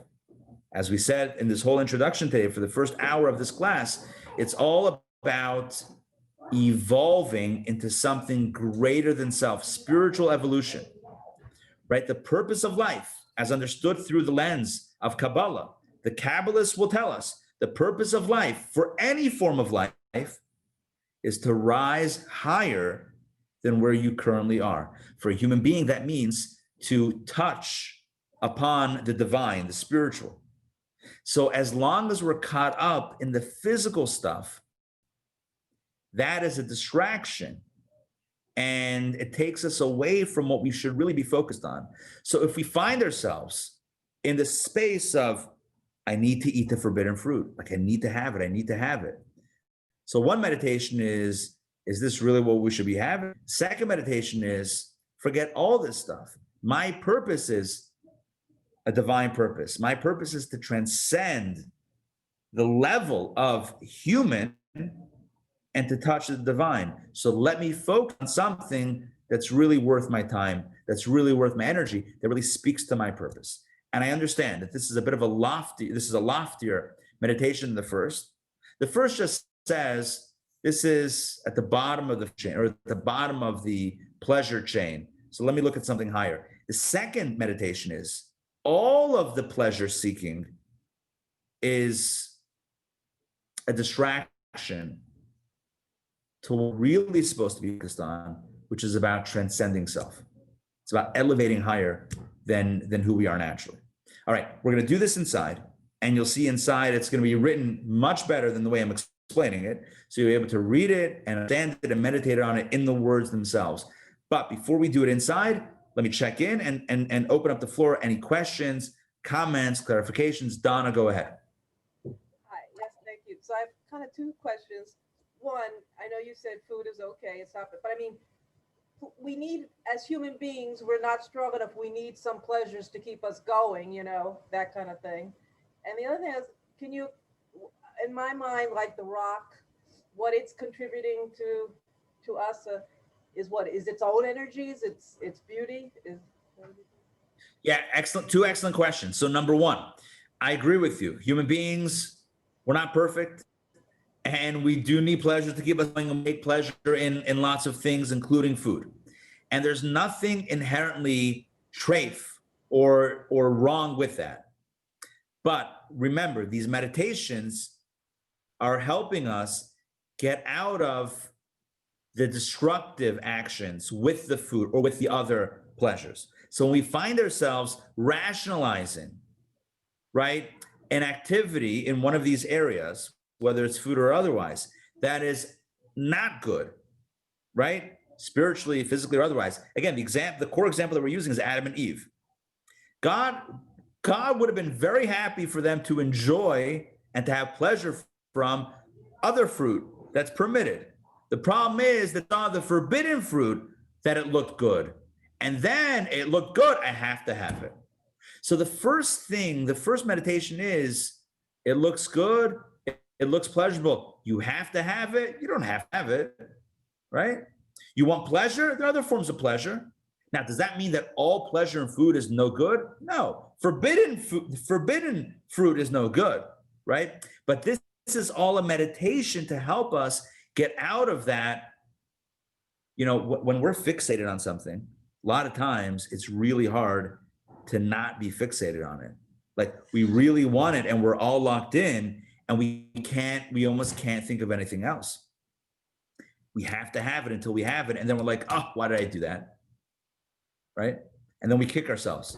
Speaker 1: As we said in this whole introduction today, for the first hour of this class, it's all about evolving into something greater than self, spiritual evolution, right? The purpose of life, as understood through the lens of Kabbalah, the Kabbalists will tell us the purpose of life for any form of life is to rise higher than where you currently are. For a human being, that means to touch upon the divine, the spiritual. So as long as we're caught up in the physical stuff, that is a distraction, and it takes us away from what we should really be focused on. So if we find ourselves in the space of, I need to eat the forbidden fruit. Like I need to have it. I need to have it. So one meditation is this really what we should be having? Second meditation is, forget all this stuff. My purpose is a divine purpose. My purpose is to transcend the level of human and to touch the divine. So let me focus on something that's really worth my time, that's really worth my energy, that really speaks to my purpose. And I understand that this is a bit of a loftier meditation than the first. The first just says, this is at the bottom of the chain, or at the bottom of the pleasure chain. So let me look at something higher. The second meditation is, all of the pleasure seeking is a distraction to what really is supposed to be focused on, which is about transcending self. It's about elevating higher than who we are naturally. All right, we're going to do this inside, and you'll see inside it's going to be written much better than the way I'm explaining it. So you'll be able to read it and understand it and meditate on it in the words themselves. But before we do it inside, let me check in and open up the floor. Any questions, comments, clarifications? Donna, go ahead.
Speaker 2: Hi, yes, thank you. So I have kind of two questions. One, I know you said food is okay, it's not, but I mean, we need, as human beings, we're not strong enough. We need some pleasures to keep us going, you know, that kind of thing. And the other thing is, can you, in my mind, like the rock, what it's contributing to us is what is its own energies, its beauty is.
Speaker 1: Yeah, excellent. Two excellent questions. So number one, I agree with you. Human beings, we're not perfect. And we do need pleasure to keep us going, and make pleasure in lots of things, including food. And there's nothing inherently treif or wrong with that. But remember, these meditations are helping us get out of the destructive actions with the food or with the other pleasures. So when we find ourselves rationalizing, right, an activity in one of these areas, whether it's food or otherwise, that is not good, right? Spiritually, physically, or otherwise. Again, the core example that we're using is Adam and Eve. God would have been very happy for them to enjoy and to have pleasure from other fruit that's permitted. The problem is that on the forbidden fruit that it looked good. And then it looked good, I have to have it. So the first meditation is, it looks good, it looks pleasurable. You have to have it, you don't have to have it, right? You want pleasure? There are other forms of pleasure. Now, does that mean that all pleasure in food is no good? No, forbidden fruit is no good, right? But this is all a meditation to help us get out of that. You know, when we're fixated on something, a lot of times it's really hard to not be fixated on it. Like we really want it and we're all locked in and we almost can't think of anything else. We have to have it until we have it. And then we're like, oh, why did I do that? Right? And then we kick ourselves.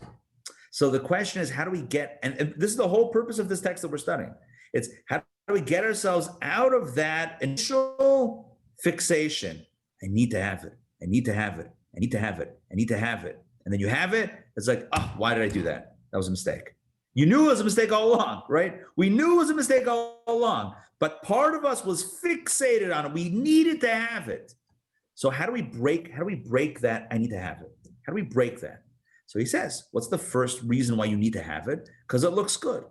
Speaker 1: So the question is, how do we get, and this is the whole purpose of this text that we're studying. It's how do we get ourselves out of that initial fixation? I need to have it. I need to have it. I need to have it. I need to have it. And then you have it. It's like, oh, why did I do that? That was a mistake. You knew it was a mistake all along, right? We knew it was a mistake all along, but part of us was fixated on it. We needed to have it. So how do we break that? I need to have it. How do we break that? So he says, what's the first reason why you need to have it? Because it looks good.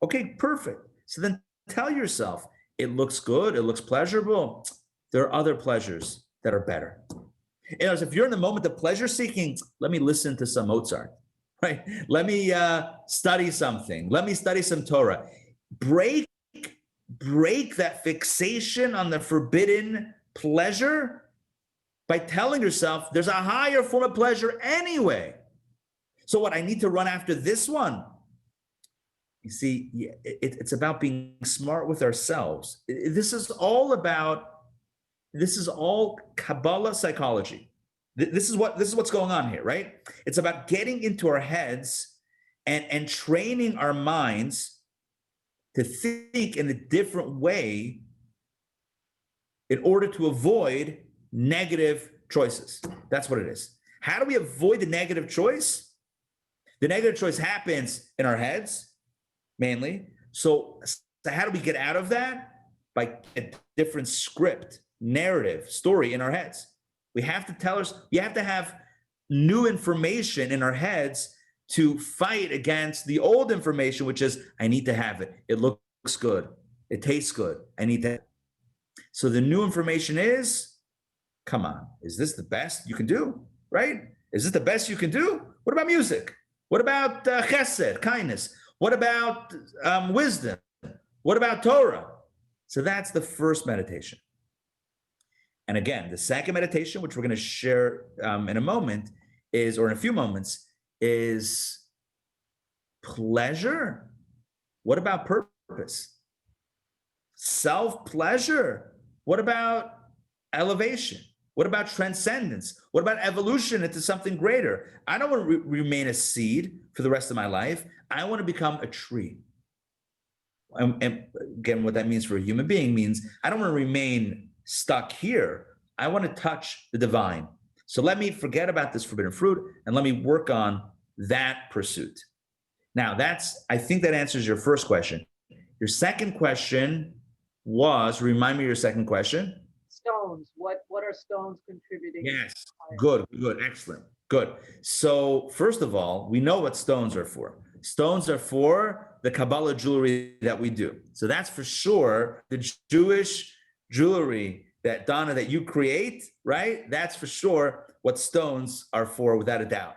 Speaker 1: Okay, perfect. So then tell yourself, it looks good, it looks pleasurable. There are other pleasures that are better. You know, if you're in the moment of pleasure seeking, let me listen to some Mozart, right? Let me study something. Let me study some Torah. Break that fixation on the forbidden pleasure by telling yourself there's a higher form of pleasure anyway. So what, I need to run after this one? You see, it's about being smart with ourselves. This is all Kabbalah psychology. This is what's going on here, right? It's about getting into our heads and training our minds to think in a different way in order to avoid negative choices. That's what it is. How do we avoid the negative choice? The negative choice happens in our heads, mainly. So how do we get out of that? By a different script, narrative, story in our heads. We have to have new information in our heads to fight against the old information, which is, I need to have it. It looks good. It tastes good. I need that. So the new information is, come on, is this the best you can do, right? Is this the best you can do? What about music? What about chesed, kindness? What about wisdom? What about Torah? So that's the first meditation. And again, the second meditation, which we're going to share in a moment, or in a few moments, is pleasure. What about purpose? Self-pleasure. What about elevation? What about transcendence? What about evolution into something greater? I don't want to remain a seed for the rest of my life. I want to become a tree. And again, what that means for a human being means I don't want to remain stuck here. I want to touch the divine. So let me forget about this forbidden fruit and let me work on that pursuit. Now I think that answers your first question. Your second question was, remind me your second question.
Speaker 2: Stones. What are stones contributing?
Speaker 1: Yes. Good. Excellent. Good. So first of all, we know what stones are for. Stones are for the Kabbalah jewelry that we do. So that's for sure the Jewish jewelry that, Donna, that you create, right? That's for sure what stones are for, without a doubt.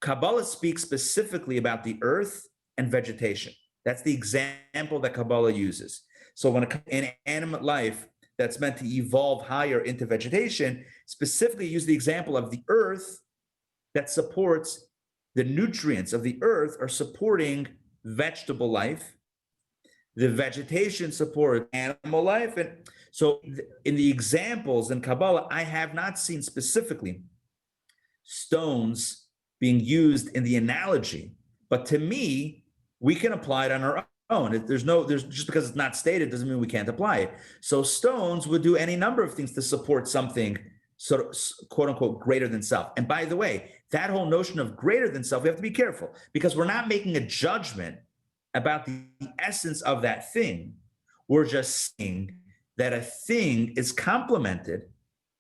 Speaker 1: Kabbalah speaks specifically about the earth and vegetation. That's the example that Kabbalah uses. So when an animate life that's meant to evolve higher into vegetation, specifically use the example of the earth that supports the nutrients of the earth are supporting vegetable life. The vegetation supports animal life. And so in the examples in Kabbalah, I have not seen specifically stones being used in the analogy, but to me, we can apply it on our own. There's just because it's not stated doesn't mean we can't apply it. So stones would do any number of things to support something sort of quote unquote greater than self. And by the way, that whole notion of greater than self, we have to be careful because we're not making a judgment about the essence of that thing. We're just saying that a thing is complemented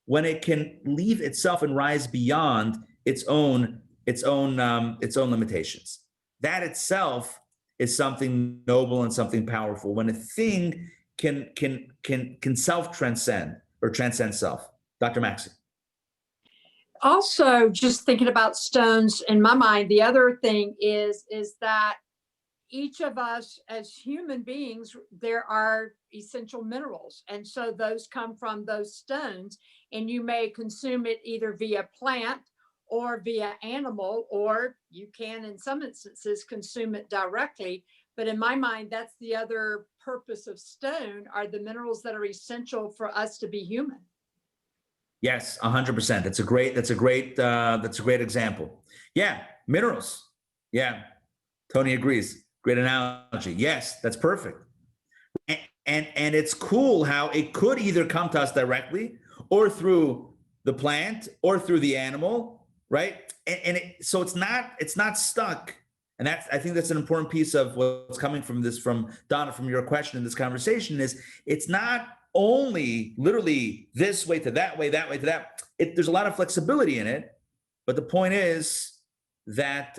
Speaker 1: when it can leave itself and rise beyond its own limitations. That itself is something noble and something powerful. When a thing can self-transcend or transcend self. Dr. Maxey.
Speaker 4: Also, just thinking about stones in my mind, the other thing is that each of us as human beings, there are essential minerals. And so those come from those stones, and you may consume it either via plant or via animal, or you can, in some instances, consume it directly. But in my mind, that's the other purpose of stone, are the minerals that are essential for us to be human.
Speaker 1: Yes, 100%. That's a great example. Yeah, minerals. Yeah, Tony agrees. Great analogy. Yes, that's perfect. And it's cool how it could either come to us directly or through the plant or through the animal, right? So it's not stuck. And I think that's an important piece of what's coming from Donna, from your question in this conversation, is it's not only literally this way to that way, that way to that. There's a lot of flexibility in it, but the point is that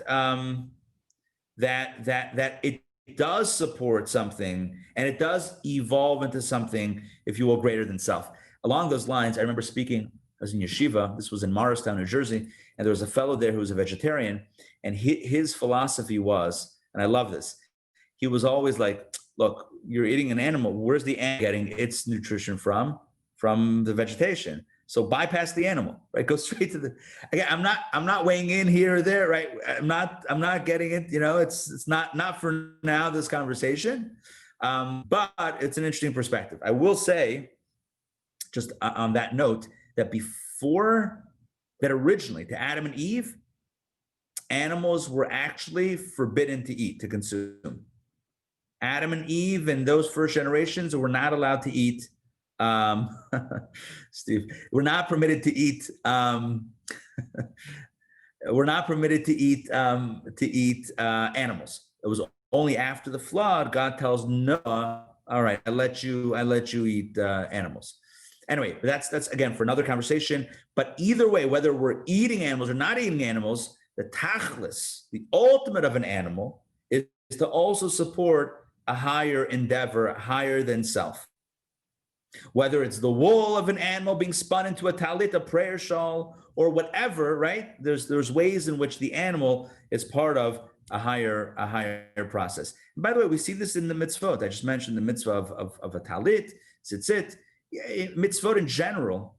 Speaker 1: that it does support something, and it does evolve into something, if you will, greater than self. Along those lines, I remember speaking, I was in yeshiva, this was in Morristown, New Jersey, and there was a fellow there who was a vegetarian, and his philosophy was, and I love this, he was always like, look, you're eating an animal, where's the animal getting its nutrition from? From the vegetation. So bypass the animal, right? Go straight to the, again, I'm not weighing in here or there, right? I'm not getting it, it's not for now, this conversation, but it's an interesting perspective. I will say, just on that note, that originally to Adam and Eve, animals were actually forbidden to eat, to consume. Adam and Eve and those first generations were not allowed to eat, Steve, we're not permitted to eat We're not permitted to eat animals. It was only after the flood God tells Noah, all right, I let you eat animals. Anyway, that's again for another conversation. But either way, whether we're eating animals or not eating animals, the tachlis, the ultimate of an animal, is to also support a higher endeavor, higher than self. Whether it's the wool of an animal being spun into a talit, a prayer shawl, or whatever, right? There's ways in which the animal is part of a higher process. And by the way, we see this in the mitzvot. I just mentioned the mitzvah of a talit, tzitzit. Mitzvot in general.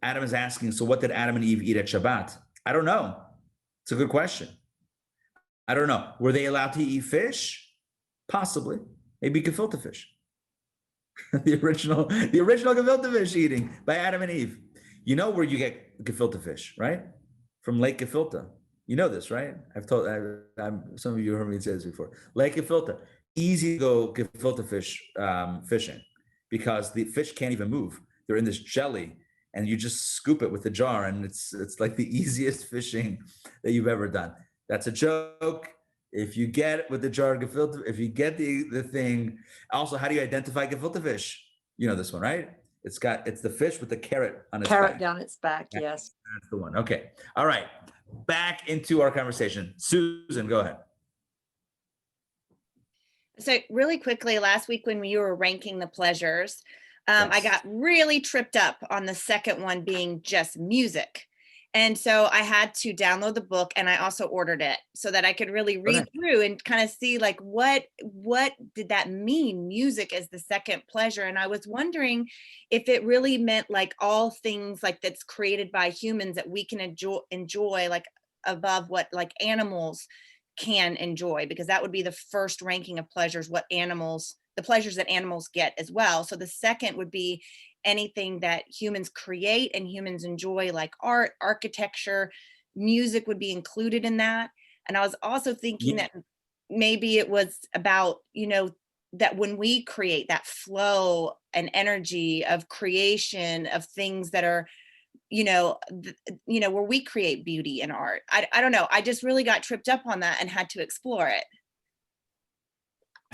Speaker 1: Adam is asking, so what did Adam and Eve eat at Shabbat? I don't know. It's a good question. I don't know. Were they allowed to eat fish? Possibly. Maybe gefilte fish. the original gefilte fish eating by Adam and Eve. You know where you get gefilte fish, right? From Lake Gefilte. You know this, right? Some of you heard me say this before. Lake Gefilte. Easy to go gefilte fish fishing because the fish can't even move. They're in this jelly and you just scoop it with the jar and it's like the easiest fishing that you've ever done. That's a joke. If you get with the jar of gefilte, if you get the thing, also, how do you identify gefilte fish? You know this one, right? It's the fish with the carrot on its back.
Speaker 4: Carrot down its back, yes.
Speaker 1: That's the one. Okay. All right. Back into our conversation. Susan, go ahead.
Speaker 3: So really quickly, last week when you were ranking the pleasures, I got really tripped up on the second one being just music. And so I had to download the book and I also ordered it so that I could really read through and kind of see like what did that mean, music as the second pleasure. And I was wondering if it really meant like all things like that's created by humans that we can enjoy like above what like animals can enjoy, because that would be the first ranking of pleasures, the pleasures that animals get as well. So the second would be anything that humans create and humans enjoy, like art, architecture, music would be included in that. And I was also thinking that maybe it was about, that when we create that flow and energy of creation of things that are, where we create beauty and art. I don't know. I just really got tripped up on that and had to explore it.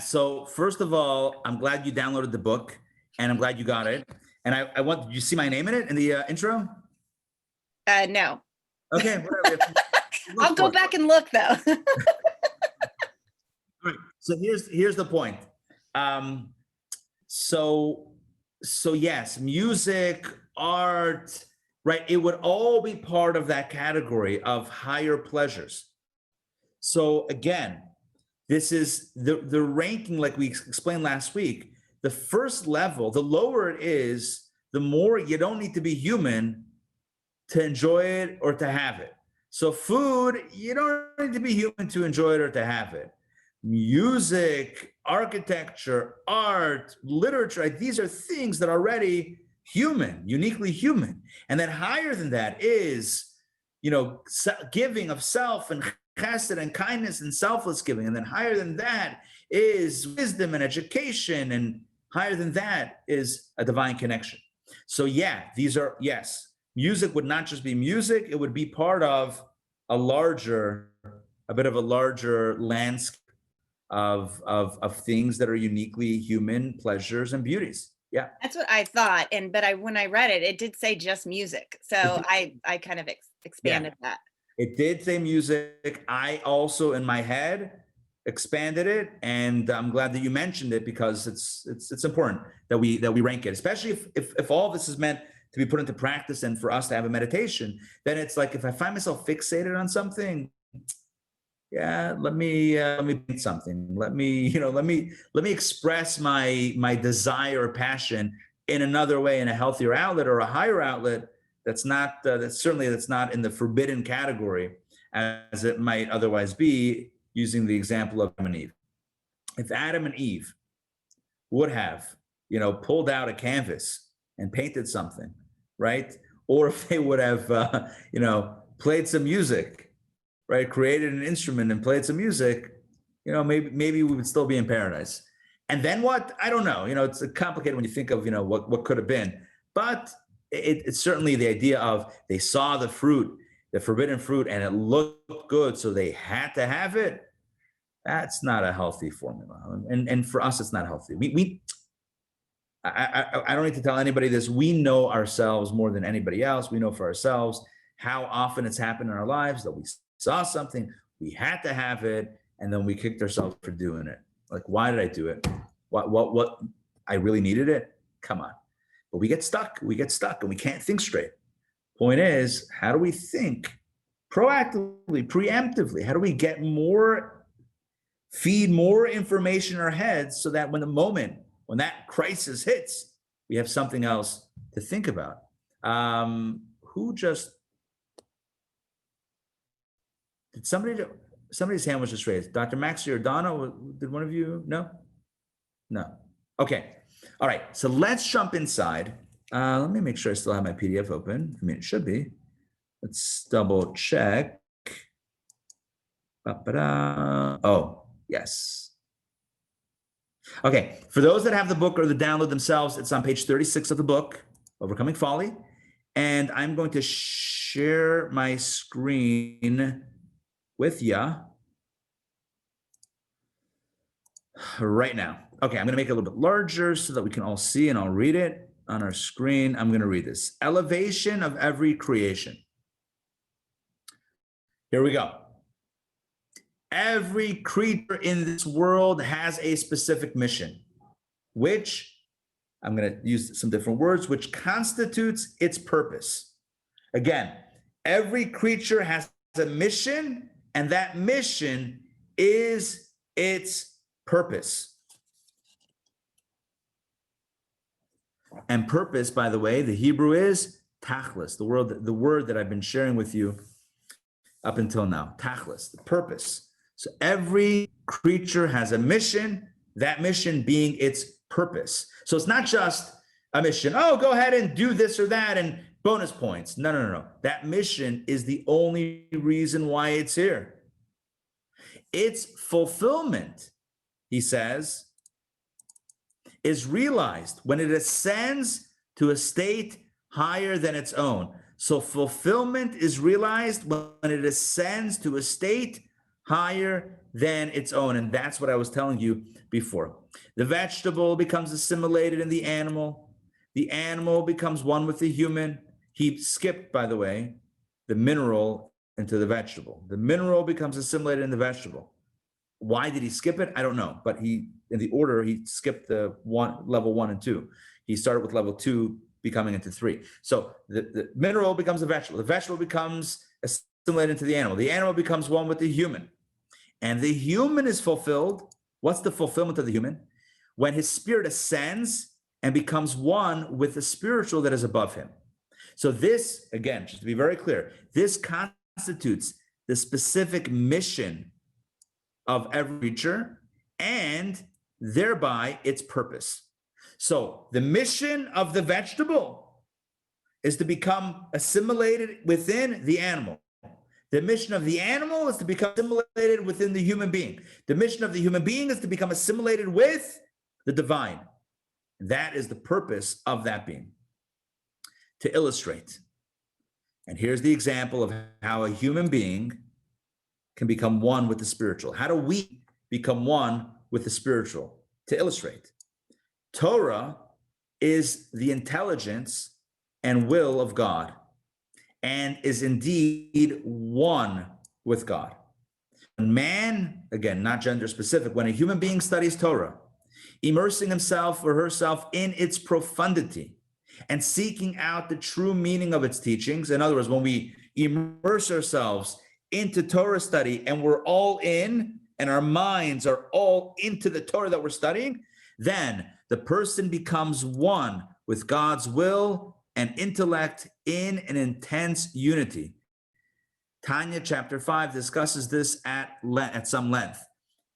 Speaker 1: So first of all, I'm glad you downloaded the book and I'm glad you got it. And did you see my name in it in the intro?
Speaker 3: No.
Speaker 1: Okay, whatever.
Speaker 3: I'll go back and look though.
Speaker 1: All right. So here's the point. So yes, music, art, right? It would all be part of that category of higher pleasures. So again, this is the ranking, like we explained last week. The first level, the lower it is, the more you don't need to be human to enjoy it or to have it. So food, you don't need to be human to enjoy it or to have it. Music, architecture, art, literature, these are things that are already human, uniquely human. And then higher than that is, giving of self and chesed and kindness and selfless giving. And then higher than that is wisdom and education. And higher than that is a divine connection. So yeah, music would not just be music. It would be part of a bit of a larger landscape of things that are uniquely human pleasures and beauties. Yeah.
Speaker 3: That's what I thought. But when I read it, it did say just music. So I kind of expanded that.
Speaker 1: It did say music. I also, in my head, expanded it, and I'm glad that you mentioned it because it's important that we rank it, especially if all this is meant to be put into practice and for us to have a meditation. Then it's like if I find myself fixated on something, let me paint something. Let me express my desire or passion in another way, in a healthier outlet or a higher outlet. That's not in the forbidden category as it might otherwise be, using the example of Adam and Eve. If Adam and Eve would have, pulled out a canvas and painted something, right? Or if they would have, played some music, right? Created an instrument and played some music, maybe we would still be in paradise. And then what? I don't know. It's complicated when you think of, what could have been. But it's certainly the idea of they saw the fruit the forbidden fruit and it looked good, so they had to have it. That's not a healthy formula. And for us, it's not healthy. I don't need to tell anybody this. We know ourselves more than anybody else. We know for ourselves how often it's happened in our lives that we saw something, we had to have it, and then we kicked ourselves for doing it. Like, why did I do it? What? I really needed it? Come on. But we get stuck, and we can't think straight. Point is, how do we think proactively, preemptively? How do we get feed more information in our heads so that when that crisis hits, we have something else to think about? Somebody's hand was just raised. Dr. Max Giordano, did one of you? No? Okay. All right. So let's jump inside. Let me make sure I still have my PDF open. I mean, it should be. Let's double check. Oh, yes. Okay. For those that have the book or the download themselves, it's on page 36 of the book, Overcoming Folly. And I'm going to share my screen with you right now. Okay, I'm going to make it a little bit larger so that we can all see, and I'll read it on our screen. I'm going to read this. Elevation of every creation. Here we go. Every creature in this world has a specific mission, which, I'm going to use some different words, which constitutes its purpose. Again, every creature has a mission, and that mission is its purpose. And purpose, by the way, the Hebrew is tachlis, the word that I've been sharing with you up until now. Tachlis, the purpose. So every creature has a mission, that mission being its purpose. So it's not just a mission, oh, go ahead and do this or that and bonus points. No. That mission is the only reason why it's here. Its fulfillment, he says, is realized when it ascends to a state higher than its own. So fulfillment is realized when it ascends to a state higher than its own. And that's what I was telling you before. The vegetable becomes assimilated in the animal. The animal becomes one with the human. He skipped, by the way, the mineral into the vegetable. The mineral becomes assimilated in the vegetable. Why did he skip it? I don't know. But in the order, he skipped the level 1 and 2. He started with level 2 becoming into 3. So the mineral becomes the vegetable. The vegetable becomes assimilated into the animal. The animal becomes one with the human. And the human is fulfilled. What's the fulfillment of the human? When his spirit ascends and becomes one with the spiritual that is above him. So this, again, just to be very clear, this constitutes the specific mission of every creature and thereby its purpose. So the mission of the vegetable is to become assimilated within the animal. The mission of the animal is to become assimilated within the human being. The mission of the human being is to become assimilated with the divine. That is the purpose of that being. To illustrate, and here's the example of how a human being can become one with the spiritual. How do we become one with the spiritual? To illustrate, Torah is the intelligence and will of God and is indeed one with God. When man, again, not gender specific, when a human being studies Torah, immersing himself or herself in its profundity and seeking out the true meaning of its teachings. In other words, when we immerse ourselves into Torah study and we're all in and our minds are all into the Torah that we're studying, then the person becomes one with God's will and intellect in an intense unity. Tanya chapter 5 discusses this at some length.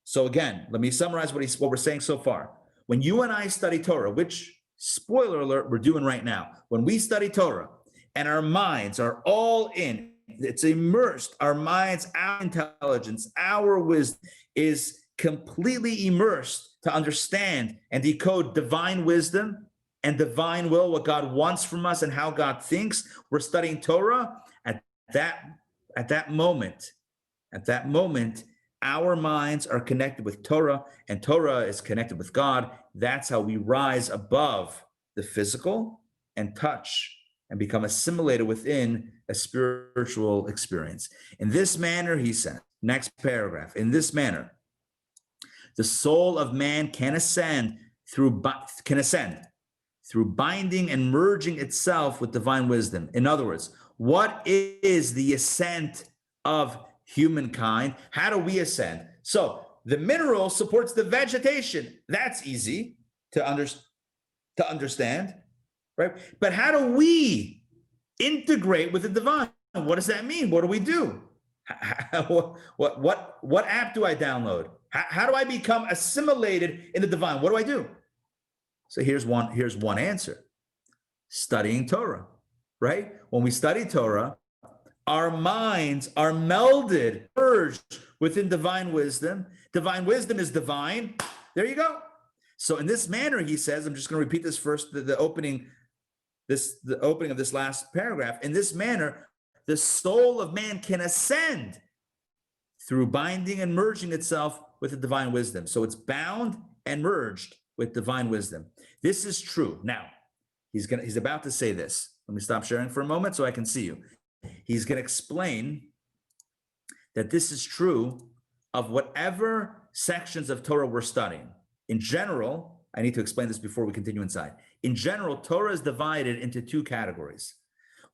Speaker 1: So again, let me summarize what we're saying so far. When you and I study Torah, which, spoiler alert, we're doing right now. When we study Torah and our minds are all in, it's immersed, our minds, our intelligence, our wisdom is completely immersed to understand and decode divine wisdom and divine will, what God wants from us and how God thinks. We're studying Torah. At that at that moment, our minds are connected with Torah, and Torah is connected with God. That's how we rise above the physical and touch and become assimilated within a spiritual experience. In this manner, he said, next paragraph, in this manner, the soul of man can ascend through binding and merging itself with divine wisdom. In other words, what is the ascent of humankind? How do we ascend? So the mineral supports the vegetation. That's easy to understand, right? But how do we integrate with the divine? What does that mean? What do we do? What app do I download? How do I become assimilated in the divine? What do I do? So here's one answer. Studying Torah, right? When we study Torah, our minds are melded, merged within divine wisdom. Divine wisdom is divine. There you go. So in this manner, he says, I'm just going to repeat this first, the opening of this last paragraph. In this manner, the soul of man can ascend through binding and merging itself with the divine wisdom. So it's bound and merged with divine wisdom. This is true. Now, he's about to say this. Let me stop sharing for a moment so I can see you. He's going to explain that this is true of whatever sections of Torah we're studying. In general, I need to explain this before we continue inside. In general, Torah is divided into two categories.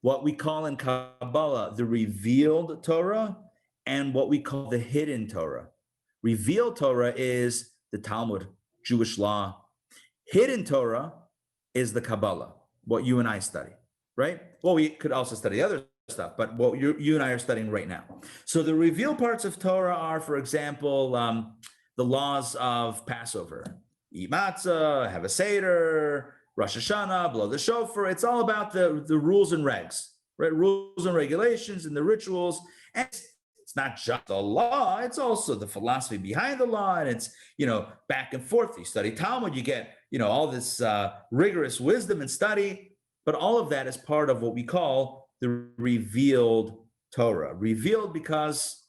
Speaker 1: What we call in Kabbalah the revealed Torah and what we call the hidden Torah. Revealed Torah is the Talmud, Jewish law. Hidden Torah is the Kabbalah, what you and I study, right? Well, we could also study other stuff, but what you and I are studying right now. So the revealed parts of Torah are, for example, the laws of Passover. Eat matzah, have a seder, Rosh Hashanah, blow the shofar. It's all about the rules and regs, right? Rules and regulations and the rituals. And it's not just the law, it's also the philosophy behind the law. And it's, back and forth. You study Talmud, you get, all this rigorous wisdom and study. But all of that is part of what we call the revealed Torah. Revealed because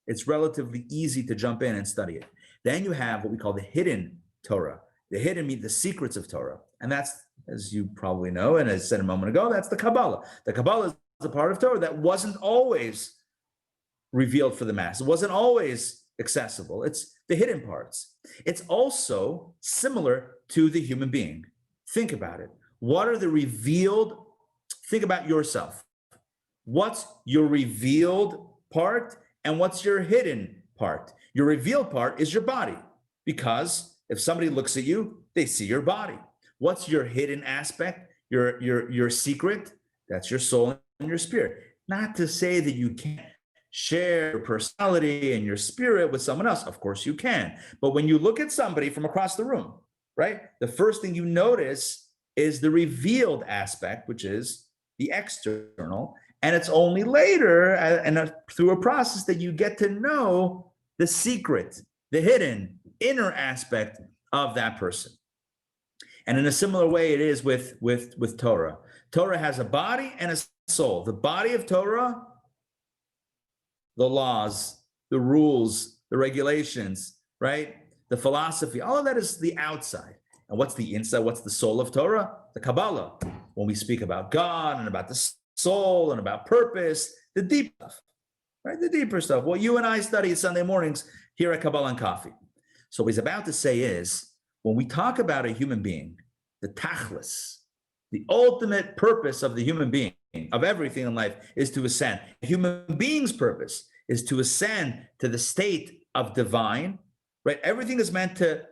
Speaker 1: it's relatively easy to jump in and study it. Then you have what we call the hidden Torah. The hidden means the secrets of Torah. And that's, as you probably know, and as I said a moment ago, that's the Kabbalah. The Kabbalah is a part of Torah that wasn't always revealed for the mass. It wasn't always accessible. It's the hidden parts. It's also similar to the human being. Think about it. What are the revealed? Think about yourself. What's your revealed part and what's your hidden part? Your revealed part is your body, because if somebody looks at you, they see your body. What's your hidden aspect? Your secret? That's your soul and your spirit. Not to say that you can't share your personality and your spirit with someone else. Of course you can. But when you look at somebody from across the room, right, the first thing you notice is the revealed aspect, which is the external. And it's only later and through a process that you get to know the secret, the hidden, inner aspect of that person. And in a similar way, it is with Torah. Torah has a body and a soul. The body of Torah, the laws, the rules, the regulations, right? The philosophy, all of that is the outside. And what's the inside? What's the soul of Torah? The Kabbalah. When we speak about God and about the soul and about purpose, the deep stuff, right? The deeper stuff. What you and I study Sunday mornings here at Kabbalah Coffee. So what he's about to say is, when we talk about a human being, the tachlis, the ultimate purpose of the human being, of everything in life, is to ascend. A human being's purpose is to ascend to the state of divine, right? Everything is meant to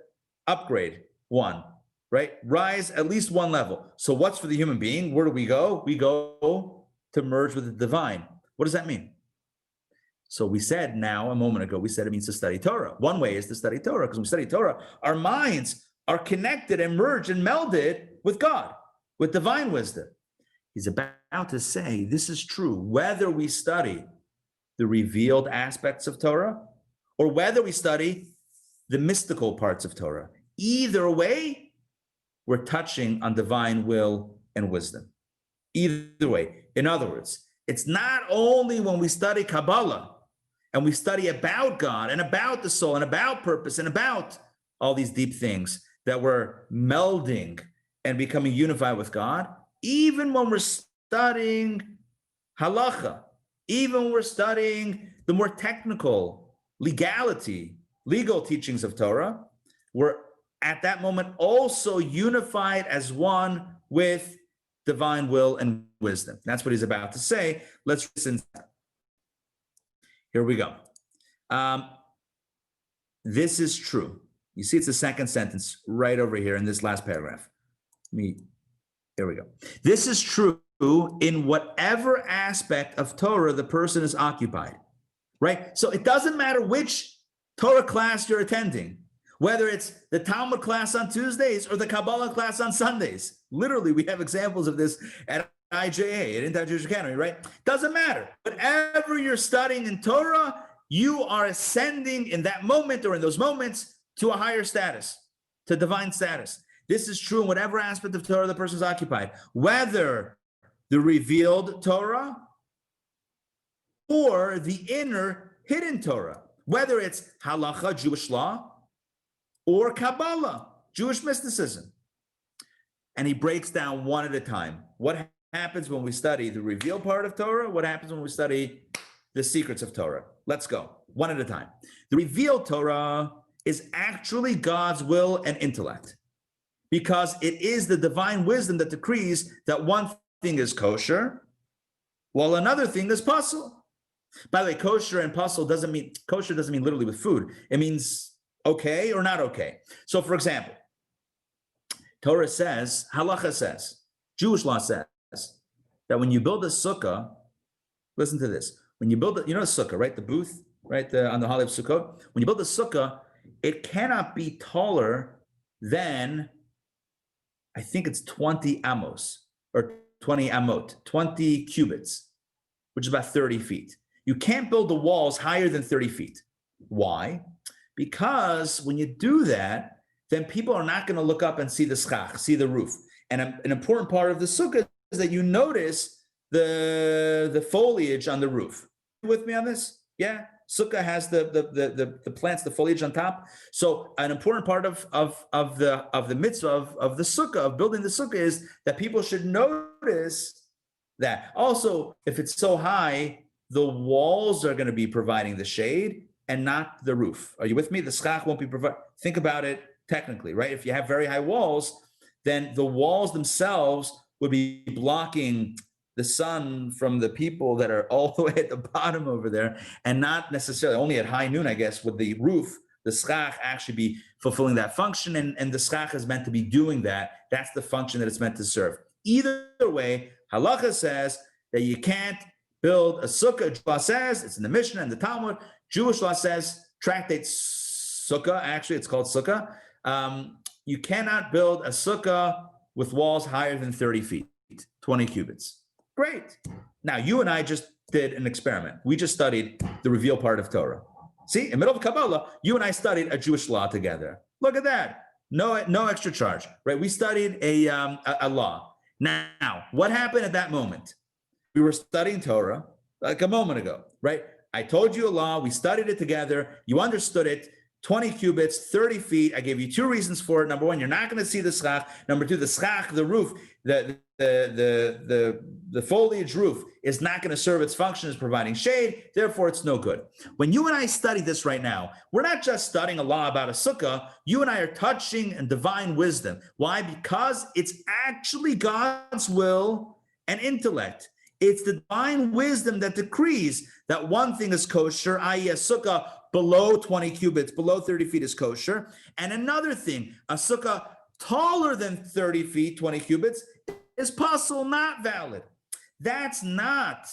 Speaker 1: upgrade one, right? Rise at least one level. So what's for the human being? Where do we go? We go to merge with the divine. What does that mean? So we said now, a moment ago, we said it means to study Torah. One way is to study Torah, because when we study Torah, our minds are connected and merged and melded with God, with divine wisdom. He's about to say this is true whether we study the revealed aspects of Torah or whether we study the mystical parts of Torah. Either way, we're touching on divine will and wisdom. Either way. In other words, It's not only when we study Kabbalah and we study about God and about the soul and about purpose and about all these deep things that we're melding and becoming unified with God. Even when we're studying halacha, even when we're studying the more technical legal teachings of Torah, we're at that moment also unified as one with divine will and wisdom. That's what he's about to say. Let's listen. Here we go. This is true. You see, it's the second sentence right over here in this last paragraph. Here we go. This is true in whatever aspect of Torah the person is occupied, right? So it doesn't matter which Torah class you're attending, whether it's the Talmud class on Tuesdays or the Kabbalah class on Sundays. Literally, we have examples of this at IJA, at Intown Jewish Academy, right? Doesn't matter. Whatever you're studying in Torah, you are ascending in that moment or in those moments to a higher status, to divine status. This is true in whatever aspect of Torah the person is occupied, whether the revealed Torah or the inner hidden Torah, whether it's halacha, Jewish law, or Kabbalah, Jewish mysticism. And he breaks down one at a time. What happens when we study the revealed part of Torah? What happens when we study the secrets of Torah? Let's go, one at a time. The revealed Torah is actually God's will and intellect, because it is the divine wisdom that decrees that one thing is kosher, while another thing is pasul. By the way, kosher and pasul doesn't mean literally with food. It means okay or not okay. So for example, Torah says, halacha says, Jewish law says that when you build a sukkah, listen to this. When you build, a sukkah, right? The booth, right? On the Holiday of Sukkot. When you build a sukkah, it cannot be taller than, I think it's 20 amos or 20 amot, 20 cubits, which is about 30 feet. You can't build the walls higher than 30 feet. Why? Because when you do that, then people are not going to look up and see the schach, see the roof. And an important part of the sukkah is that you notice the foliage on the roof. You with me on this? Yeah. Sukkah has the plants, the foliage on top. So an important part of the mitzvah of the sukkah, of building the sukkah, is that people should notice that. Also, if it's so high, the walls are going to be providing the shade and not the roof. Are you with me? The schach won't be provided. Think about it technically, right? If you have very high walls, then the walls themselves would be blocking the sun from the people that are all the way at the bottom over there, and not necessarily only at high noon, I guess, would the roof, the schach, actually be fulfilling that function. And the schach is meant to be doing that. That's the function that it's meant to serve. Either way, halacha says that you can't build a sukkah. Jewish law says, it's in the Mishnah and the Talmud. Jewish law says, tractate sukkah, actually it's called sukkah. You cannot build a sukkah with walls higher than 30 feet, 20 cubits. Great. Now, you and I just did an experiment. We just studied the revealed part of Torah. See, in the middle of Kabbalah, you and I studied a Jewish law together. Look at that. No extra charge, right? We studied a law. Now, what happened at that moment? We were studying Torah like a moment ago, right? I told you a law. We studied it together. You understood it. 20 cubits, 30 feet. I gave you two reasons for it. Number one, you're not going to see the schach. Number two, the schach, the roof, the foliage roof is not going to serve its function as providing shade. Therefore, it's no good. When you and I study this right now, we're not just studying a law about a sukkah. You and I are touching on divine wisdom. Why? Because it's actually God's will and intellect. It's the divine wisdom that decrees that one thing is kosher, i.e. a sukkah below 20 cubits, below 30 feet is kosher. And another thing, a sukkah taller than 30 feet, 20 cubits, is pasul, not valid. That's not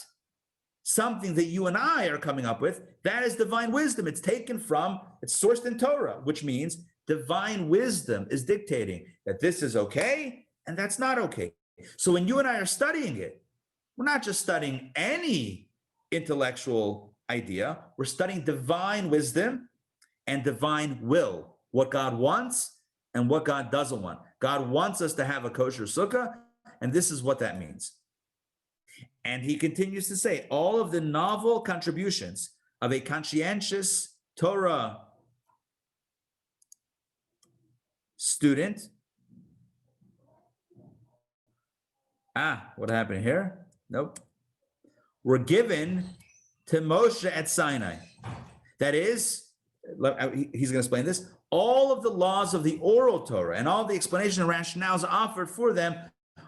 Speaker 1: something that you and I are coming up with. That is divine wisdom. It's sourced in Torah, which means divine wisdom is dictating that this is okay and that's not okay. So when you and I are studying it, we're not just studying any intellectual idea. We're studying divine wisdom and divine will, what God wants and what God doesn't want. God wants us to have a kosher sukkah, and this is what that means. And he continues to say, all of the novel contributions of a conscientious Torah student. What happened here? Nope. Were given to Moshe at Sinai. That is, he's going to explain this, all of the laws of the oral Torah and all the explanation and rationales offered for them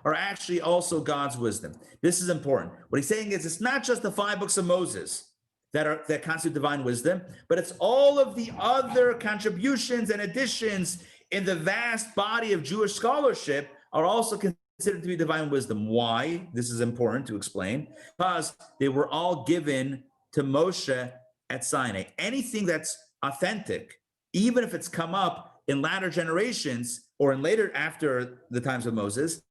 Speaker 1: are actually also God's wisdom. This is important. What he's saying is it's not just the 5 books of Moses that constitute divine wisdom, but it's all of the other contributions and additions in the vast body of Jewish scholarship are also considered to be divine wisdom. Why? This is important to explain. Because they were all given to Moshe at Sinai. Anything that's authentic, even if it's come up in latter generations or in later after the times of Moses,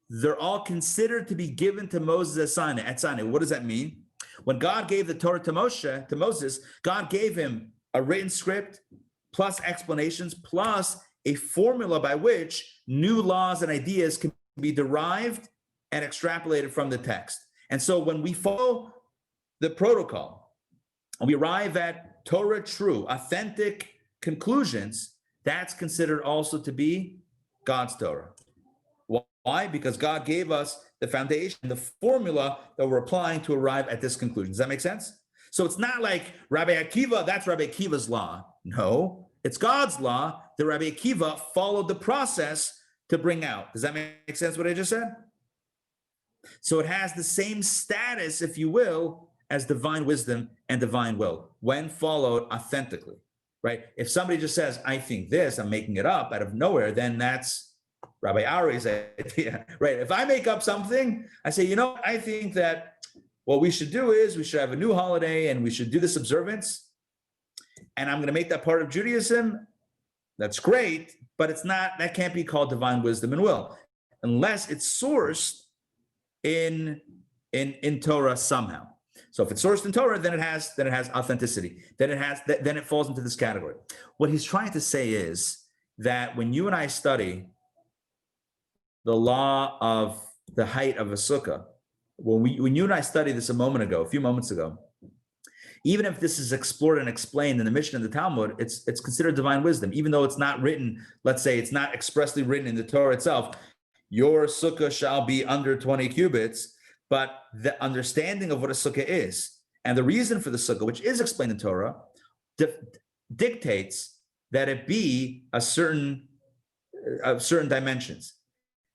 Speaker 1: they're all considered to be given to Moses at Sinai. What does that mean? When God gave the Torah to Moses, God gave him a written script plus explanations plus a formula by which new laws and ideas can be derived and extrapolated from the text. And so when we follow the protocol and we arrive at Torah true, authentic conclusions, that's considered also to be God's Torah. Why? Because God gave us the foundation, the formula that we're applying to arrive at this conclusion. Does that make sense? So it's not like Rabbi Akiva, that's Rabbi Akiva's law. No, it's God's law that Rabbi Akiva followed the process to bring out. Does that make sense what I just said? So it has the same status, if you will, as divine wisdom and divine will when followed authentically, right? If somebody just says, I think this, I'm making it up out of nowhere, then that's Rabbi Ari's idea, right? If I make up something, I say, I think that what we should do is we should have a new holiday and we should do this observance. And I'm going to make that part of Judaism. That's great, but that can't be called divine wisdom and will, unless it's sourced in Torah somehow. So if it's sourced in Torah, then it has authenticity. Then it falls into this category. What he's trying to say is that when you and I study the law of the height of a sukkah, when you and I studied this a few moments ago, even if this is explored and explained in the Mishnah and the Talmud, it's considered divine wisdom, even though it's not written, let's say it's not expressly written in the Torah itself, your sukkah shall be under 20 cubits, but the understanding of what a sukkah is and the reason for the sukkah, which is explained in Torah, dictates that it be of certain dimensions.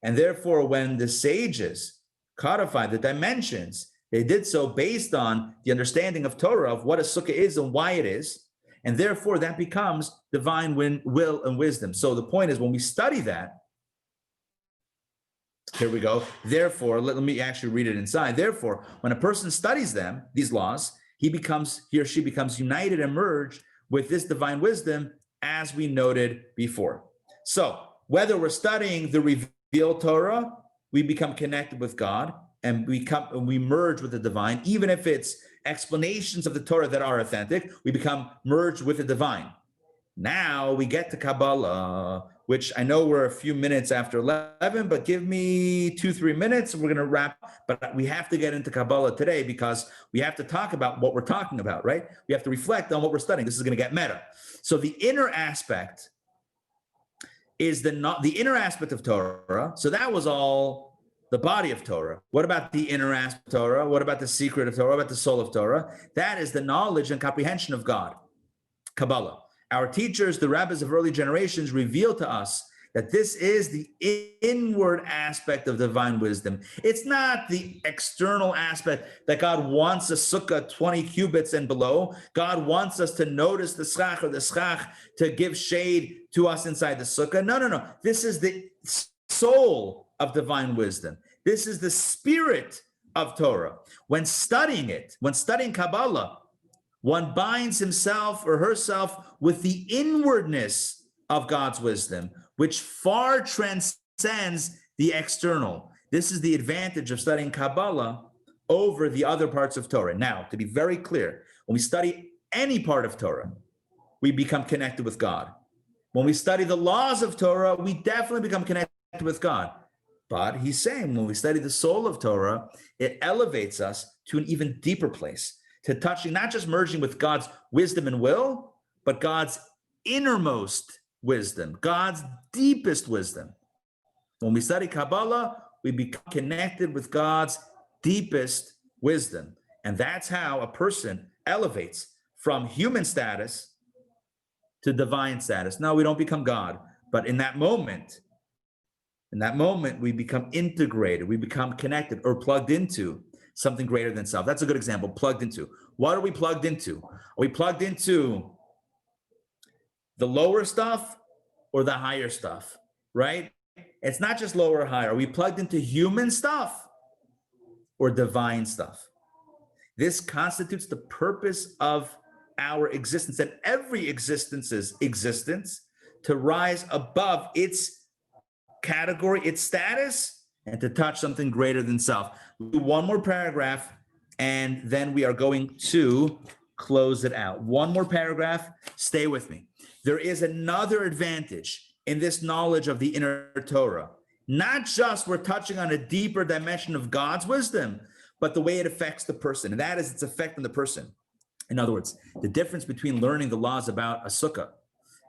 Speaker 1: And therefore, when the sages codified the dimensions, they did so based on the understanding of Torah of what a sukkah is and why it is. And therefore, that becomes divine will and wisdom. So the point is, when we study that, here we go. Therefore, let me actually read it inside. Therefore, when a person studies these laws, he or she becomes united and merged with this divine wisdom, as we noted before. So whether we're studying the revealed Torah, we become connected with God and we merge with the divine. Even if it's explanations of the Torah that are authentic, we become merged with the divine. Now we get to Kabbalah, which I know we're a few minutes after 11, but give me 2-3 minutes and we're going to wrap. But we have to get into Kabbalah today because we have to talk about what we're talking about, right? We have to reflect on what we're studying. This is going to get meta. So the inner aspect is the inner aspect of Torah. So that was all the body of Torah. What about the inner aspect of Torah? What about the secret of Torah? What about the soul of Torah? That is the knowledge and comprehension of God, Kabbalah. Our teachers, the rabbis of early generations, revealed to us that this is the inward aspect of divine wisdom. It's not the external aspect that God wants a sukkah 20 cubits and below. God wants us to notice the schach or the schach to give shade to us inside the sukkah. No. This is the soul of divine wisdom. This is the spirit of Torah. When studying Kabbalah, one binds himself or herself with the inwardness of God's wisdom, which far transcends the external. This is the advantage of studying Kabbalah over the other parts of Torah. Now, to be very clear, when we study any part of Torah, we become connected with God. When we study the laws of Torah, we definitely become connected with God. But he's saying when we study the soul of Torah, it elevates us to an even deeper place, to touching, not just merging with God's wisdom and will, but God's innermost wisdom, God's deepest wisdom. When we study Kabbalah, we become connected with God's deepest wisdom. And that's how a person elevates from human status to divine status. No, we don't become God, but in that moment, we become integrated, we become connected or plugged into something greater than self. That's a good example, plugged into. What are we plugged into? Are we plugged into the lower stuff or the higher stuff, right? It's not just lower or higher. Are we plugged into human stuff or divine stuff? This constitutes the purpose of our existence and every existence's existence, to rise above its category, its status, and to touch something greater than self. We'll do one more paragraph, and then we are going to close it out. One more paragraph, stay with me. There is another advantage in this knowledge of the inner Torah. Not just we're touching on a deeper dimension of God's wisdom, but the way it affects the person, and that is its effect on the person. In other words, the difference between learning the laws about a sukkah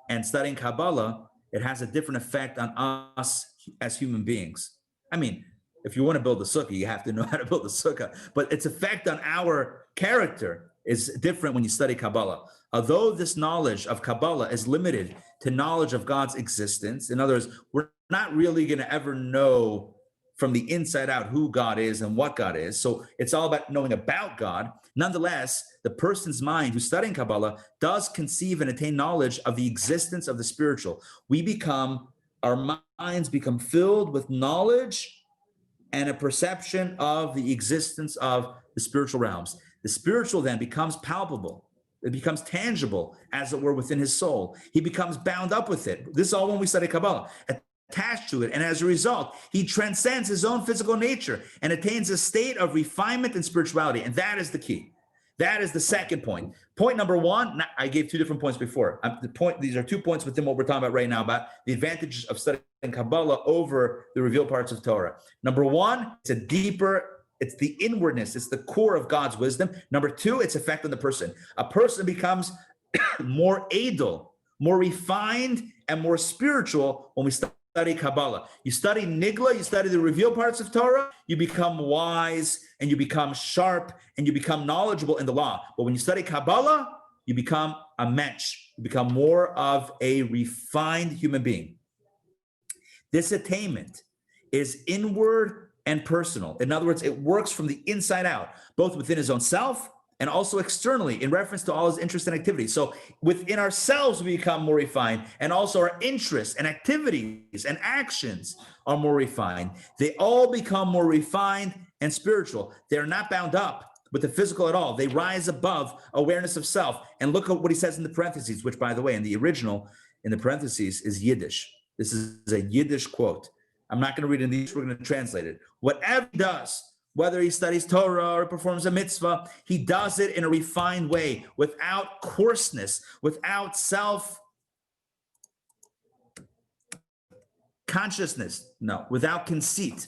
Speaker 1: and studying Kabbalah, it has a different effect on us as human beings. I mean, if you want to build a sukkah, you have to know how to build a sukkah, but its effect on our character is different when you study Kabbalah. Although this knowledge of Kabbalah is limited to knowledge of God's existence, in other words, we're not really going to ever know from the inside out who God is and what God is. So it's all about knowing about God. Nonetheless, the person's mind who's studying Kabbalah does conceive and attain knowledge of the existence of the spiritual. Our minds become filled with knowledge and a perception of the existence of the spiritual realms. The spiritual then becomes palpable. It becomes tangible, as it were, within his soul. He becomes bound up with it. This is all when we study Kabbalah, attached to it. And as a result, he transcends his own physical nature and attains a state of refinement and spirituality. And that is the key. That is the second point. Point number one, I gave two different points before. These are 2 points within what we're talking about right now about the advantages of studying Kabbalah over the revealed parts of Torah. Number one, it's the inwardness, it's the core of God's wisdom. Number two, its effect on the person. A person becomes more edel, more refined, and more spiritual when we study Kabbalah. You study Nigla, you study the revealed parts of Torah, you become wise and you become sharp and you become knowledgeable in the law. But when you study Kabbalah, you become a mensch, you become more of a refined human being. This attainment is inward and personal. In other words, it works from the inside out, both within his own self and also externally in reference to all his interests and activities. So within ourselves, we become more refined, and also our interests and activities and actions are more refined. They all become more refined and spiritual. They're not bound up with the physical at all. They rise above awareness of self. And look at what he says in the parentheses, which, by the way, in the original, in the parentheses, is Yiddish. This is a Yiddish quote. I'm not going to read it in English. We're going to translate it. Whatever he does, whether he studies Torah or performs a mitzvah, he does it in a refined way, without coarseness, without self-consciousness, without conceit.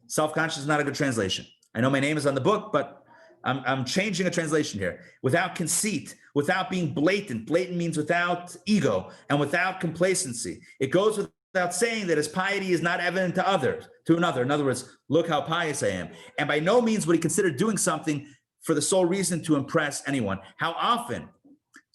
Speaker 1: Self-conscious is not a good translation. I know my name is on the book, but I'm changing a translation here. Without conceit, without being blatant. Blatant means without ego and without complacency. It goes without saying that his piety is not evident to another. In other words, look how pious I am. And by no means would he consider doing something for the sole reason to impress anyone. How often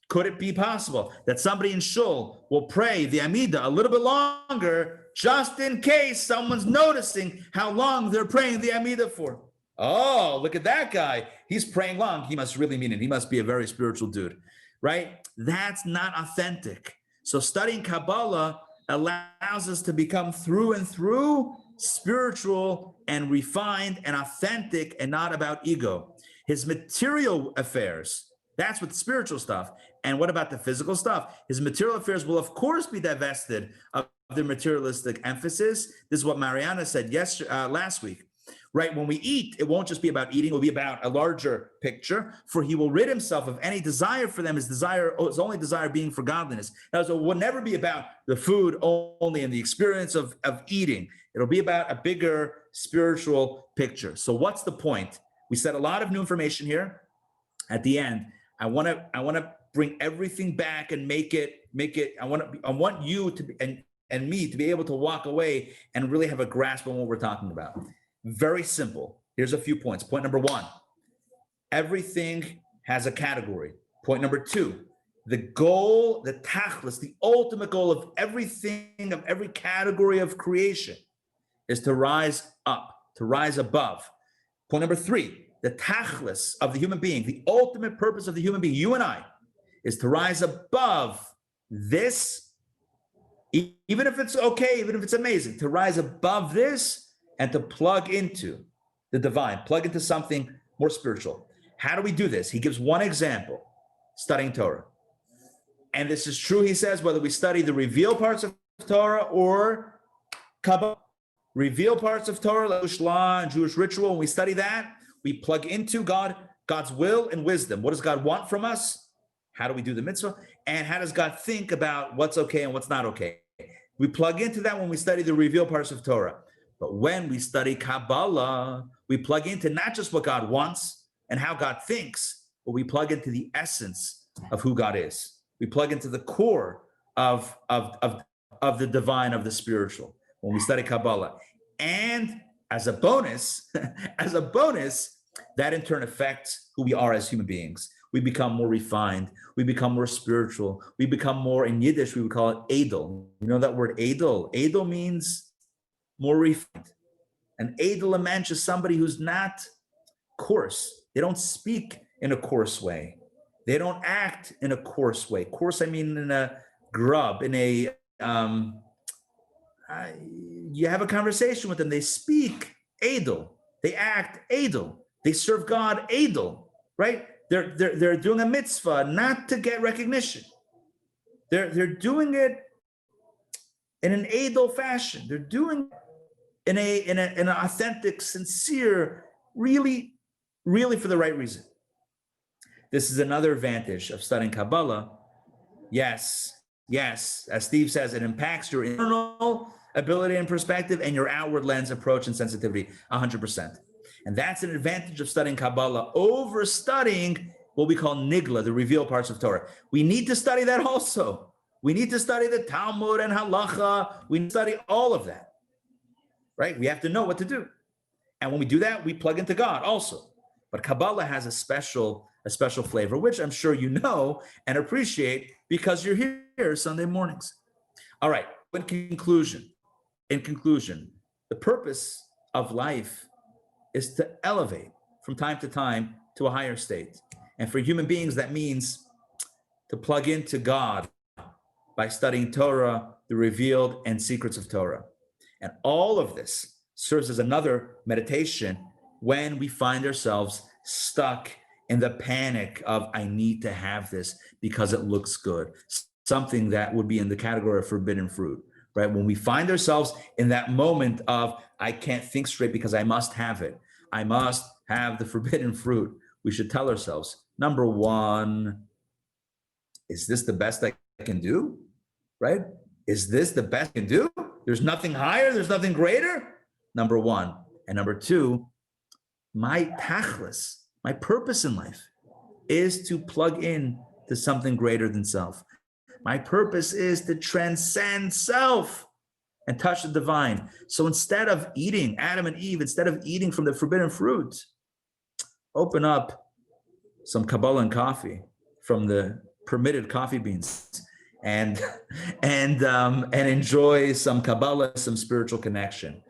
Speaker 1: could it be possible that somebody in shul will pray the Amidah a little bit longer just in case someone's noticing how long they're praying the Amidah for? Oh, look at that guy. He's praying long. He must really mean it. He must be a very spiritual dude, right? That's not authentic. So studying Kabbalah allows us to become through and through spiritual and refined and authentic and not about ego. His material affairs, that's what the spiritual stuff. And what about the physical stuff? His material affairs will, of course, be divested of their materialistic emphasis. This is what Mariana said last week. right? When we eat, it won't just be about eating, it will be about a larger picture. For he will rid himself of any desire for them, his only desire being for godliness. Now, so it will never be about the food only and the experience of eating. It'll be about a bigger spiritual picture. So what's the point? We said a lot of new information here. At the end, I want to bring everything back and make it. I want you to be, and me to be able to walk away and really have a grasp on what we're talking about. Very simple. Here's a few points. Point number one, everything has a category. Point number two, the goal, the tachlis, the ultimate goal of everything, of every category of creation is to rise up, to rise above. Point number three, the tachlis of the human being, the ultimate purpose of the human being, you and I, is to rise above this, even if it's okay, even if it's amazing, to rise above this and to plug into the divine, plug into something more spiritual. How do we do this? He gives one example, studying Torah. And this is true, he says, whether we study the revealed parts of Torah or Kabbalah. Revealed parts of Torah, like Jewish law and Jewish ritual, when we study that, we plug into God's will and wisdom. What does God want from us? How do we do the mitzvah? And how does God think about what's okay and what's not okay? We plug into that when we study the revealed parts of Torah. But when we study Kabbalah, we plug into not just what God wants and how God thinks, but we plug into the essence of who God is. We plug into the core of the divine, of the spiritual, when we study Kabbalah. And as a bonus, that in turn affects who we are as human beings. We become more refined. We become more spiritual. We become more, in Yiddish, we would call it edel. You know that word edel? Edel means more refined. An edel mensch is somebody who's not coarse. They don't speak in a coarse way. They don't act in a coarse way. Coarse, I mean in a grub, in a, you have a conversation with them. They speak edel. They act edel. They serve God edel, right? They're doing a mitzvah not to get recognition. They're doing it in an edel fashion. They're doing it in an authentic, sincere, really for the right reason. This is another advantage of studying Kabbalah. Yes, as Steve says, it impacts your internal ability and perspective and your outward lens, approach, and sensitivity 100%. And that's an advantage of studying Kabbalah over studying what we call nigla, the revealed parts of Torah. We need to study that also. We need to study the Talmud and halacha. We need to study all of that, right? We have to know what to do. And when we do that, we plug into God also. But Kabbalah has a special flavor, which I'm sure you know and appreciate because you're here Sunday mornings. All right, in conclusion, the purpose of life is to elevate from time to time to a higher state. And for human beings, that means to plug into God by studying Torah, the revealed and secrets of Torah. And all of this serves as another meditation when we find ourselves stuck in the panic of, I need to have this because it looks good. Something that would be in the category of forbidden fruit, right? When we find ourselves in that moment of, I can't think straight because I must have it. I must have the forbidden fruit. We should tell ourselves, number one, is this the best I can do, right? Is this the best I can do? There's nothing higher, there's nothing greater, number one. And number two, my tachlis, my purpose in life is to plug in to something greater than self. My purpose is to transcend self and touch the divine. So instead of eating, Adam and Eve, instead of eating from the forbidden fruit, open up some Kabbalah coffee from the permitted coffee beans and enjoy some Kabbalah, some spiritual connection.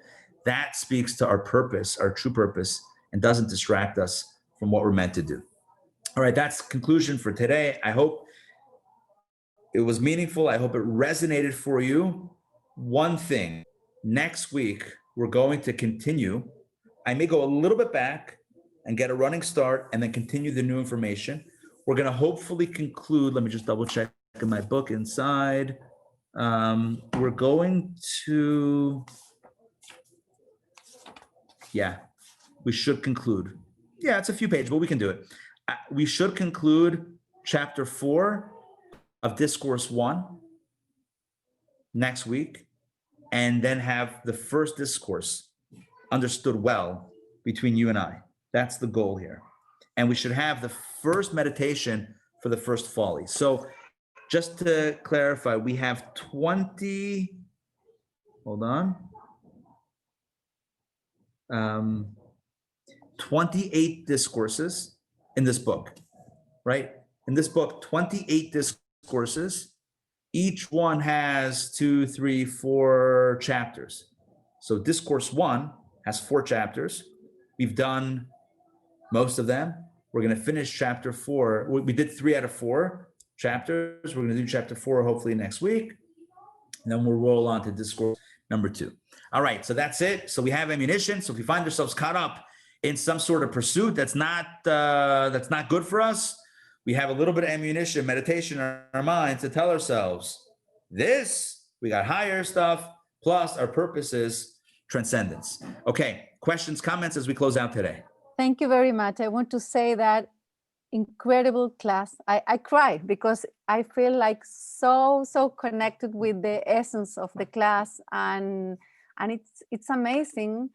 Speaker 1: That speaks to our purpose, our true purpose, and doesn't distract us from what we're meant to do. All right, that's conclusion for today. I hope it was meaningful. I hope it resonated for you. One thing, next week, we're going to continue. I may go a little bit back and get a running start and then continue the new information. We're going to hopefully conclude. Let me just double check in my book inside. We're going to, Yeah, we should conclude. Yeah, it's a few pages, but we can do it. We should conclude chapter 4 of Discourse 1 next week, and then have the first discourse understood well between you and I. That's the goal here. And we should have the first meditation for the first Folly. So just to clarify, we have 20, hold on, 28 discourses in this book, right? In this book, 28 discourses. Each one has 2, 3, 4 chapters. So discourse 1 has 4 chapters. We've done most of them. We're going to finish chapter 4. We did 3 out of 4 chapters. We're going to do chapter 4 hopefully next week. And then we'll roll on to discourse number 2. All right, so that's it. So we have ammunition. So if we find ourselves caught up in some sort of pursuit that's not good for us, we have a little bit of ammunition, meditation in our minds to tell ourselves, this, we got higher stuff, plus our purpose is transcendence. Okay, questions, comments as we close out today?
Speaker 5: Thank you very much. I want to say that incredible class. I cry because I feel like so connected with the essence of the class, and it's amazing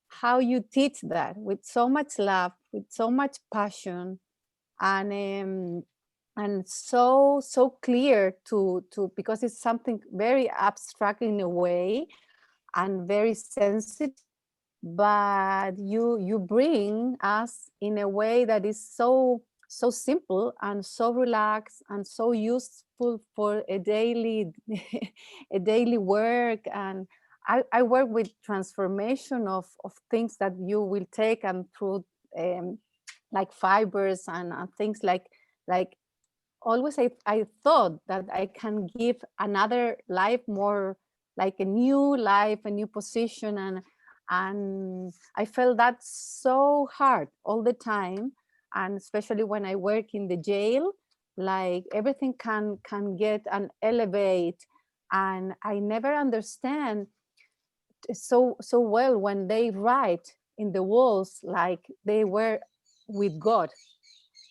Speaker 5: how you teach that with so much love, with so much passion, and so clear to because it's something very abstract in a way and very sensitive, but you bring us in a way that is so simple and so relaxed and so useful for a daily work. And I work with transformation of things that you will take and through like fibers and things like always I thought that I can give another life, more like a new life, a new position, and I felt that so hard all the time, and especially when I work in the jail, like everything can get and elevate, and I never understand so well when they write in the walls like they were with God.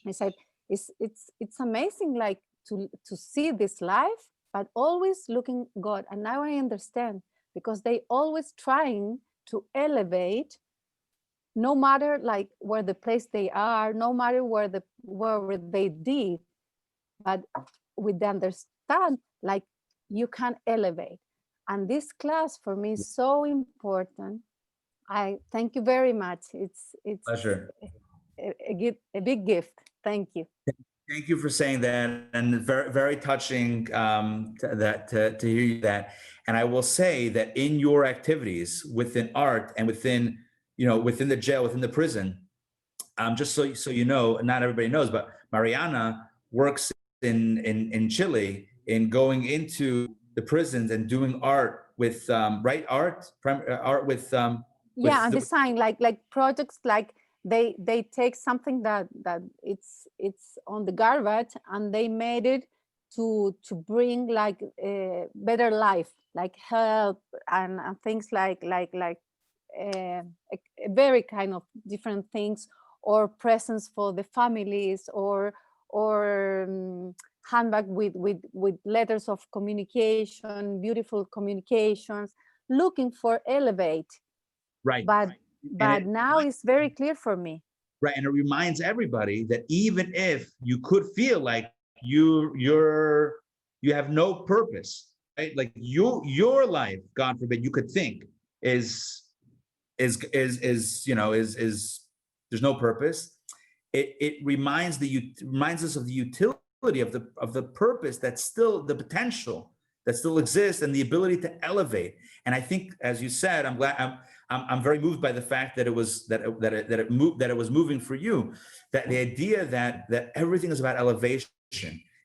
Speaker 5: I said it's amazing, like to see this life, but always looking God. And now I understand, because they always trying to elevate, no matter like where the place they are, no matter where they did, but with the understand, like you can elevate. And this class for me is so important. I thank you very much. It's
Speaker 1: Pleasure.
Speaker 5: a big gift. Thank you.
Speaker 1: Thank you for saying that, and very, very touching to hear you that. And I will say that in your activities within art and within the jail, within the prison, just so you know, not everybody knows, but Mariana works in Chile in going into the prisons and doing art with art with
Speaker 5: and design like projects, like they take something that it's on the garbage and they made it to bring like a better life, like help and things like a very kind of different things, or presents for the families, or handbag with letters of communication, beautiful communications, looking for elevate.
Speaker 1: Right.
Speaker 5: But now it's very clear for me.
Speaker 1: Right, and it reminds everybody that even if you could feel like you have no purpose, right? Like your life, God forbid, you could think is there's no purpose. It reminds us of the utility of the purpose, that's still the potential that still exists, and the ability to elevate. And I think, as you said, I'm very moved by the fact that it was moving for you, that the idea that everything is about elevation.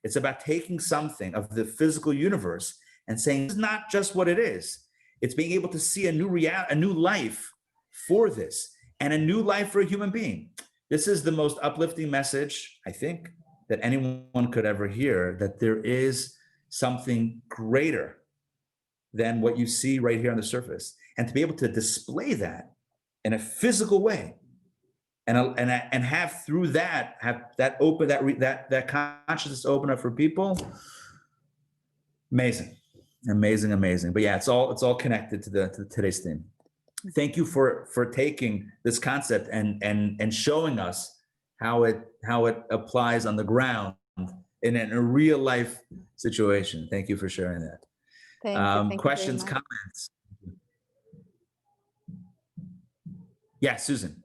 Speaker 1: It's about taking something of the physical universe and saying, this is not just what it is. It's being able to see a new life for this, and a new life for a human being. This is the most uplifting message, I think, that anyone could ever hear, that there is something greater than what you see right here on the surface. And to be able to display that in a physical way, and have through that, have that open, that consciousness open up for people. Amazing. But yeah, it's all connected to today's theme. Thank you for taking this concept and showing us how it applies on the ground in a real life situation. Thank you for sharing that.
Speaker 5: Thank you very
Speaker 1: Questions,
Speaker 5: much.
Speaker 1: comments? Yeah, Susan.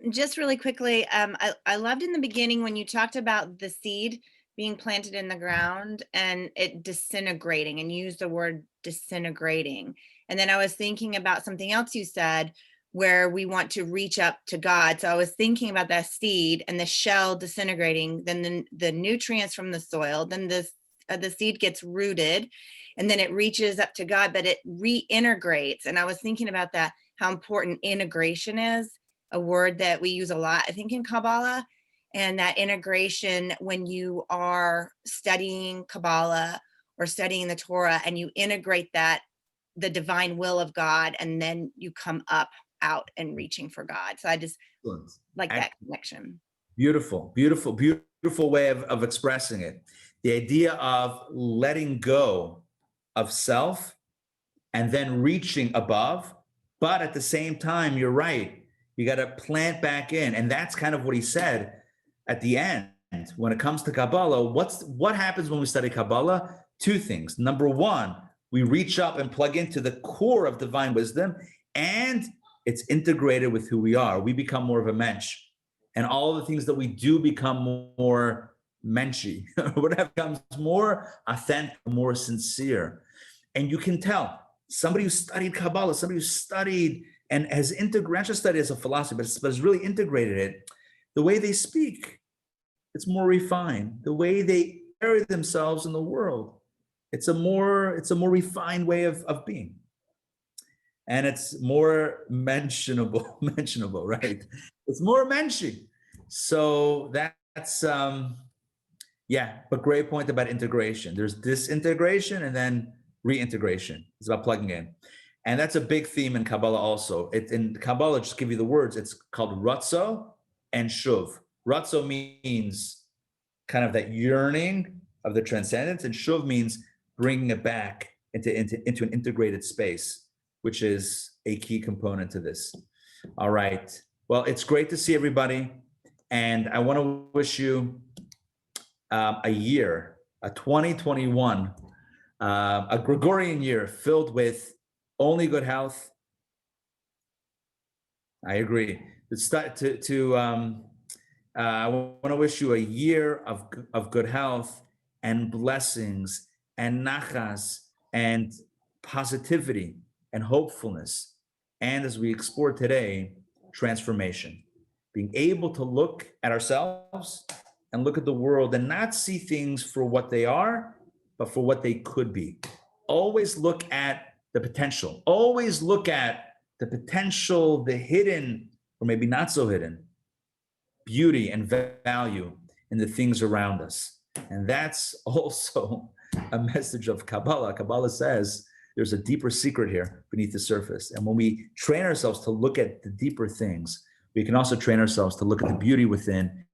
Speaker 3: Just really quickly, I loved in the beginning when you talked about the seed being planted in the ground and it disintegrating, and you used the word disintegrating. And then I was thinking about something else you said, where we want to reach up to God. So I was thinking about that seed and the shell disintegrating, then the nutrients from the soil, then the seed gets rooted, and then it reaches up to God, but it reintegrates. And I was thinking about that, how important integration is, a word that we use a lot, I think, in Kabbalah. And that integration, when you are studying Kabbalah or studying the Torah, and you integrate that, the divine will of God, and then you come up out and reaching for God. So I just like that connection.
Speaker 1: Beautiful way of expressing it. The idea of letting go of self and then reaching above, but at the same time, you're right, you got to plant back in. And that's kind of what he said at the end. When it comes to Kabbalah, what happens when we study Kabbalah? Two things. Number one, we reach up and plug into the core of divine wisdom, and it's integrated with who we are. We become more of a mensch, and all the things that we do become more menschy. Whatever becomes more authentic, more sincere. And you can tell somebody who studied Kabbalah, somebody who studied and has not just studied as a philosophy, but has really integrated it. The way they speak, it's more refined. The way they carry themselves in the world, it's a more refined way of being. And it's more mentionable, right? It's more menschy. So that's but great point about integration. There's disintegration and then reintegration. It's about plugging in. And that's a big theme in Kabbalah also. In Kabbalah, just give you the words, it's called ratzo and shuv. Ratzo means kind of that yearning of the transcendence, and shuv means bringing it back into an integrated space, which is a key component to this. All right. Well, it's great to see everybody. And I want to wish you a year, a 2021, a Gregorian year filled with only good health. I agree. I want to wish you a year of good health and blessings and nachas and positivity and hopefulness. And as we explore today, transformation. Being able to look at ourselves and look at the world and not see things for what they are, but for what they could be. Always look at the potential. Always look at the potential, the hidden, or maybe not so hidden, beauty and value in the things around us. And that's also a message of Kabbalah. Kabbalah says there's a deeper secret here beneath the surface. And when we train ourselves to look at the deeper things, we can also train ourselves to look at the beauty within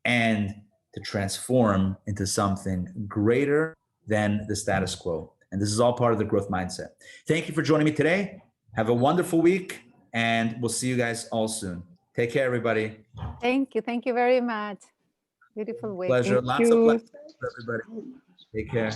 Speaker 1: and to transform into something greater than the status quo. And this is all part of the growth mindset. Thank you for joining me today. Have a wonderful week, and we'll see you guys all soon. Take care, everybody.
Speaker 5: Thank you. Thank you very much. Beautiful week.
Speaker 1: Pleasure.
Speaker 6: Thank
Speaker 1: Lots
Speaker 6: you.
Speaker 1: of blessings for everybody. Take care.